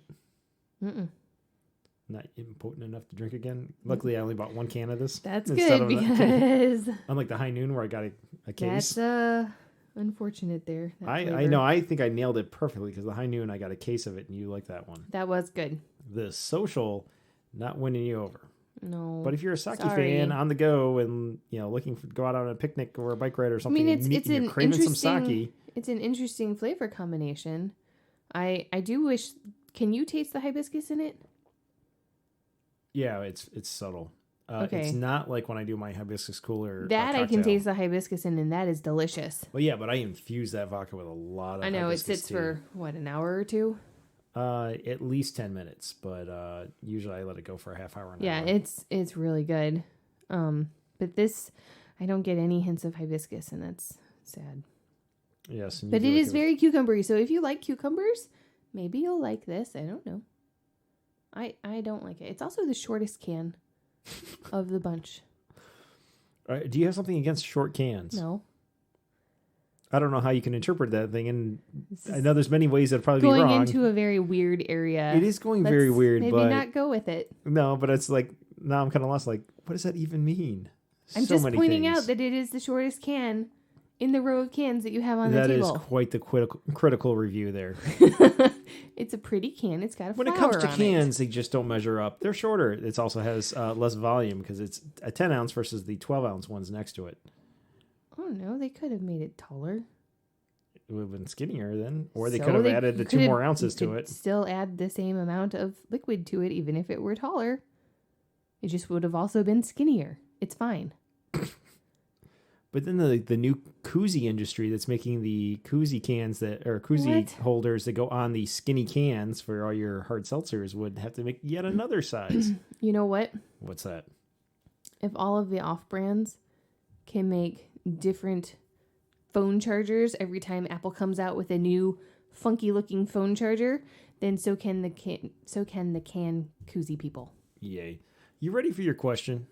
Mm-mm. Not impotent enough to drink again. Luckily, I only bought 1 can of this. That's good because unlike the High Noon where I got a case. That's unfortunate there. I know. I think I nailed it perfectly because the High Noon I got a case of it and you like that one. That was good. The Social, not winning you over. No. But if you're a sake fan on the go and looking to go out on a picnic or a bike ride or something, you're craving some sake. It's an interesting flavor combination. I do wish. Can you taste the hibiscus in it? Yeah, it's subtle. Okay. It's not like when I do my hibiscus cooler. That I can taste the hibiscus in, and that is delicious. Well, yeah, but I infuse that vodka with a lot of. I know it hibiscus sits tea. for an hour or 2. At least 10 minutes, but usually I let it go for a half hour. Yeah, it's really good. But this, I don't get any hints of hibiscus, and that's sad. Yes, but it is very cucumbery. So if you like cucumbers, maybe you'll like this. I don't know. I don't like it. It's also the shortest can of the bunch. Do you have something against short cans? No. I don't know how you can interpret that thing, and I know there's many ways that'd probably be going wrong. into a very weird area. It is going very weird, maybe but not go with it. No, but it's like now I'm kind of lost. Like, what does that even mean? I'm just pointing out that it is the shortest can in the row of cans that you have on the table. That is quite the critical review there. It's a pretty can. It's got a When flower it comes to on cans, they just don't measure up. They're shorter. It also has less volume because it's a 10 ounce versus the 12 ounce ones next to it. Oh no, they could have made it taller. It would have been skinnier then, or they So could have added the 2 more ounces to it. Still add the same amount of liquid to it, even if it were taller. It just would have also been skinnier. It's fine. But then the new koozie industry that's making the koozie cans koozie holders that go on the skinny cans for all your hard seltzers would have to make yet another size. You know what? What's that? If all of the off-brands can make different phone chargers every time Apple comes out with a new funky-looking phone charger, then so can the can koozie people. Yay. You ready for your question?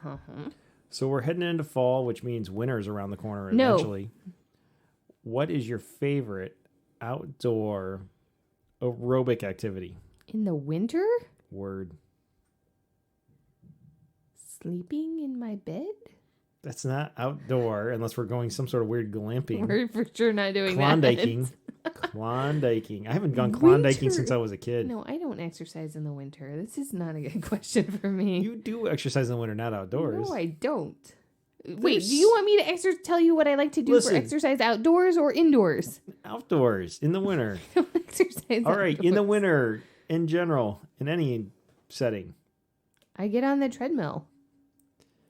Uh-huh. So we're heading into fall, which means winter's around the corner eventually. No. What is your favorite outdoor aerobic activity? In the winter? Word. Sleeping in my bed? That's not outdoor unless we're going some sort of weird glamping. We're for sure not doing Klondiking. Klondiking. I haven't gone Klondiking since I was a kid. No, I don't exercise in the winter. This is not a good question for me. You do exercise in the winter, not outdoors. No, I don't. Wait, do you want me to tell you what I like to do for exercise outdoors or indoors? Outdoors, in the winter. I don't exercise All right, in the winter, in general, in any setting. I get on the treadmill.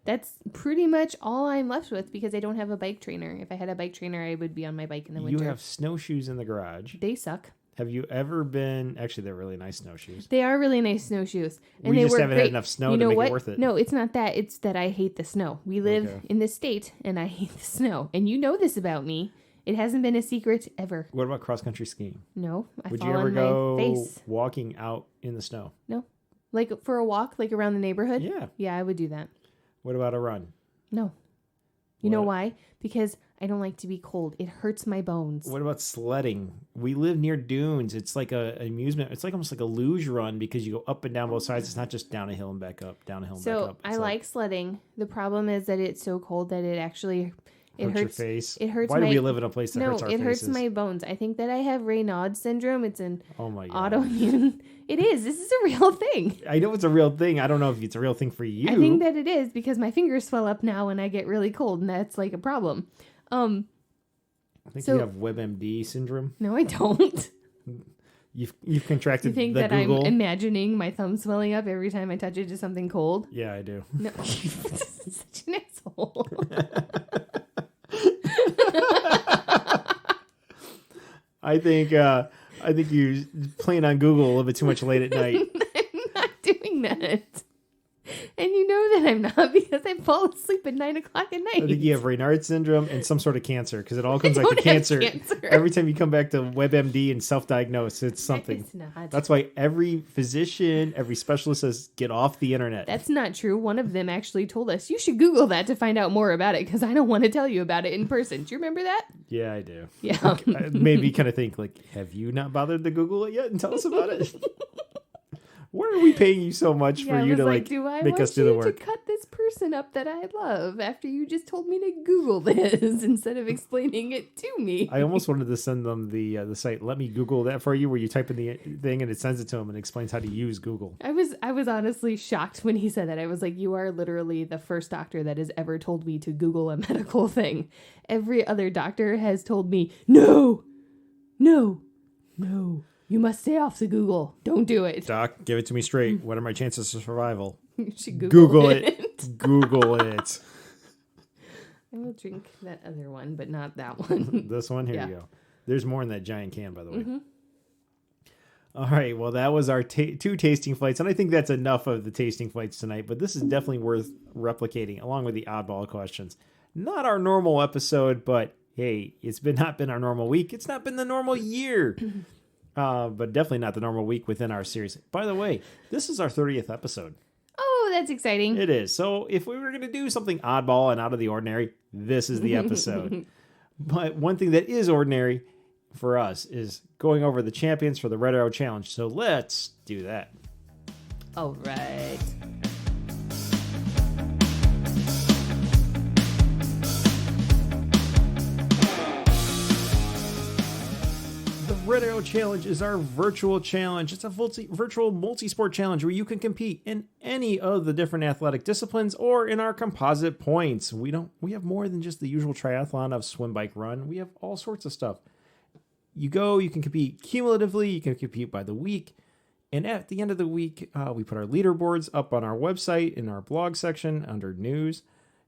That's pretty much all I'm left with because I don't have a bike trainer. If I had a bike trainer, I would be on my bike in the winter. You have snowshoes in the garage. They suck. Have you ever been... Actually, they're really nice snowshoes. They are really nice snowshoes. And we just haven't had enough snow to make it worth it. No, it's not that. It's that I hate the snow. We live in this state, and I hate the snow. And you know this about me. It hasn't been a secret ever. What about cross-country skiing? No, Would you ever go walking out in the snow? No. Like for a walk, like around the neighborhood? Yeah. Yeah, I would do that. What about a run? No. You know why? Because I don't like to be cold. It hurts my bones. What about sledding? We live near dunes. It's like an amusement. It's like almost like a luge run because you go up and down both sides. It's not just down a hill and back up, down a hill and back up. So I like sledding. The problem is that it's so cold that it actually... Hurts your face. It hurts. Why do we live in a place that hurts our faces? No, it hurts my bones. I think that I have Raynaud's syndrome. It's an autoimmune. It is. This is a real thing. I know it's a real thing. I don't know if it's a real thing for you. I think that it is because my fingers swell up now when I get really cold, and that's like a problem. I think you have WebMD syndrome. No, I don't. You've contracted. You think that Google? I'm imagining my thumb swelling up every time I touch it to something cold? Yeah, I do. No, such an asshole. I think you're playing on Google a little bit too much late at night. I'm not doing that. And you know that I'm not because I fall asleep at 9 o'clock at night. I think you have Raynaud's syndrome and some sort of cancer because it all comes back to cancer. Every time you come back to WebMD and self-diagnose, it's something. It's not. That's why every physician, every specialist says, get off the internet. That's not true. One of them actually told us, you should Google that to find out more about it because I don't want to tell you about it in person. Do you remember that? Yeah, I do. Yeah. Maybe kind of think like, have you not bothered to Google it yet and tell us about it? Why are we paying you so much for you to make us do the work? To cut this person up that I love after you just told me to Google this instead of explaining it to me? I almost wanted to send them the site. Let me Google that for you, where you type in the thing and it sends it to them and explains how to use Google. I was honestly shocked when he said that. I was like, you are literally the first doctor that has ever told me to Google a medical thing. Every other doctor has told me, no. You must stay off the Google. Don't do it. Doc, give it to me straight. What are my chances of survival? You should Google it. Google it. I will drink that other one, but not that one. This one? Here you go. There's more in that giant can, by the way. Mm-hmm. All right. Well, that was our 2 tasting flights. And I think that's enough of the tasting flights tonight. But this is definitely worth replicating, along with the oddball questions. Not our normal episode, but hey, it's not been our normal week. It's not been the normal year. But definitely not the normal week within our series. By the way, this is our 30th episode. Oh, that's exciting. It is. So if we were going to do something oddball and out of the ordinary, this is the episode. But one thing that is ordinary for us is going over the champions for the Red Arrow Challenge. So let's do that. All right. Red Arrow Shoutout Challenge is our virtual challenge. It's a virtual multisport challenge where you can compete in any of the different athletic disciplines or in our composite points. We have more than just the usual triathlon of swim, bike, run. We have all sorts of stuff. You can compete cumulatively, you can compete by the week. And at the end of the week, we put our leaderboards up on our website in our blog section under news.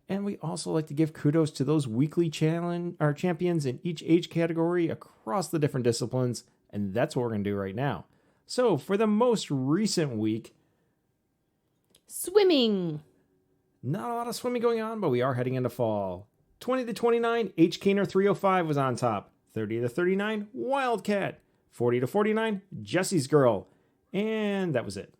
And we also like to give kudos to those weekly champions in each age category across the different disciplines. And that's what we're going to do right now. So for the most recent week, swimming. Not a lot of swimming going on, but we are heading into fall. 20 to 29, H. Kaner 305 was on top. 30 to 39, Wildcat. 40 to 49, Jesse's Girl. And that was it.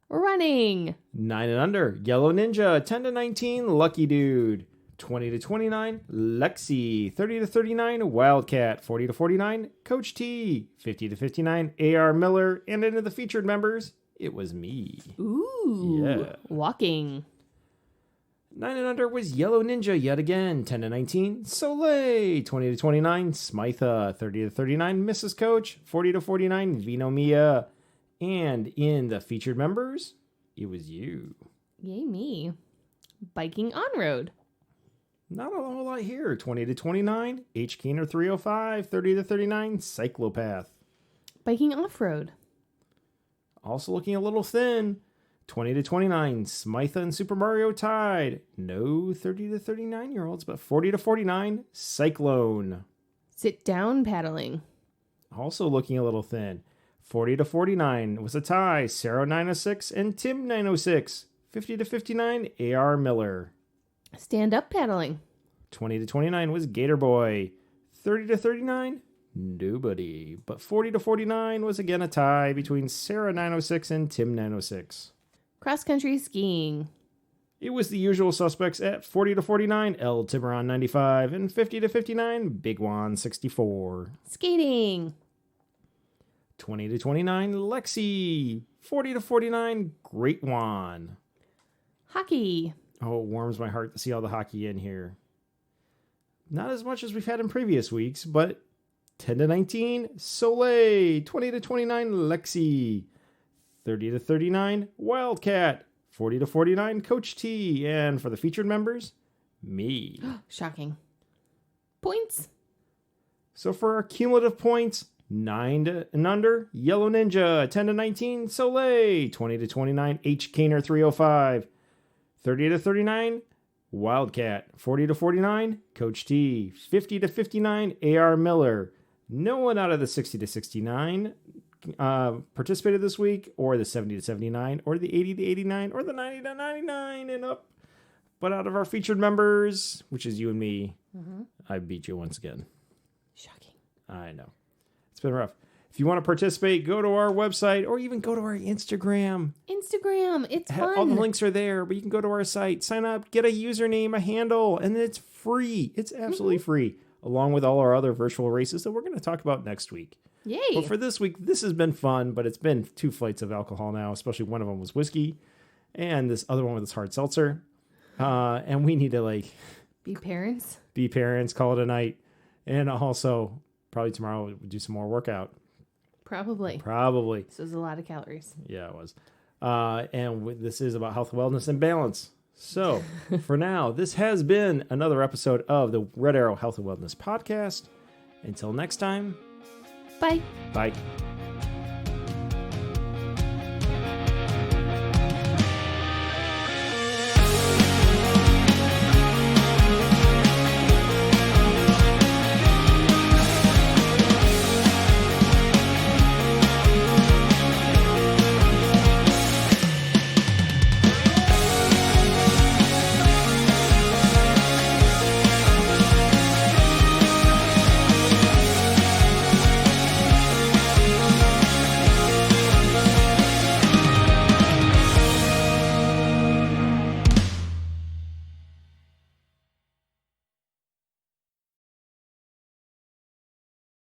Running. 9 and under, Yellow Ninja. 10 to 19, Lucky Dude. 20 to 29, Lexi. 30 to 39, Wildcat. 40 to 49, Coach T. 50 to 59, A.R. Miller. And into the featured members, it was me. Ooh. Yeah. Walking. 9 and under was Yellow Ninja yet again. 10 to 19, Soleil. 20 to 29, Smitha. 30 to 39, Mrs. Coach. 40 to 49, Vino Mia. And in the featured members, it was you. Yay, me. Biking on-road. Not a whole lot here. 20 to 29, H. Kaner 305. 30 to 39, Cyclopath. Biking off-road. Also looking a little thin. 20 to 29, Smitha and Super Mario Tide. No 30 to 39-year-olds, but 40 to 49, Cyclone. Sit down paddling. Also looking a little thin. 40 to 49 was a tie, Sarah 906 and Tim 906. 50 to 59, A.R. Miller. Stand up paddling. 20 to 29 was Gator Boy. 30 to 39, nobody. But 40 to 49 was again a tie between Sarah 906 and Tim 906. Cross-country skiing. It was the usual suspects at 40 to 49, El Tiburon 95, and 50 to 59, Big Juan 64. Skating. 20 to 29, Lexi. 40 to 49, Great Juan. Hockey. Oh, it warms my heart to see all the hockey in here. Not as much as we've had in previous weeks, but 10 to 19, Soleil. 20 to 29, Lexi. 30 to 39, Wildcat. 40 to 49, Coach T. And for the featured members, me. Shocking. Points. So for our cumulative points, 9 and under, Yellow Ninja. 10 to 19, Soleil. 20 to 29, H. Kaner 305. 30 to 39, Wildcat. 40 to 49, Coach T. 50 to 59, A.R. Miller. No one out of the 60 to 69 participated this week, or the 70 to 79, or the 80 to 89, or the 90 to 99 and up. But out of our featured members, which is you and me, I beat you once again. Shocking. I know. It's been rough. If you want to participate, go to our website or even go to our Instagram. It's fun. All the links are there, but you can go to our site, sign up, get a username, a handle, and it's free. It's absolutely free, along with all our other virtual races that we're going to talk about next week. Yay. But for this week, this has been fun, but it's been 2 flights of alcohol now, especially one of them was whiskey, and this other one with this hard seltzer. And we need to be parents, call it a night, and also probably tomorrow we'll do some more workout. Probably. So it's a lot of calories. Yeah, it was. And this is about health, wellness, and balance. So for now, this has been another episode of the Red Arrow Health and Wellness Podcast. Until next time. Bye. Bye.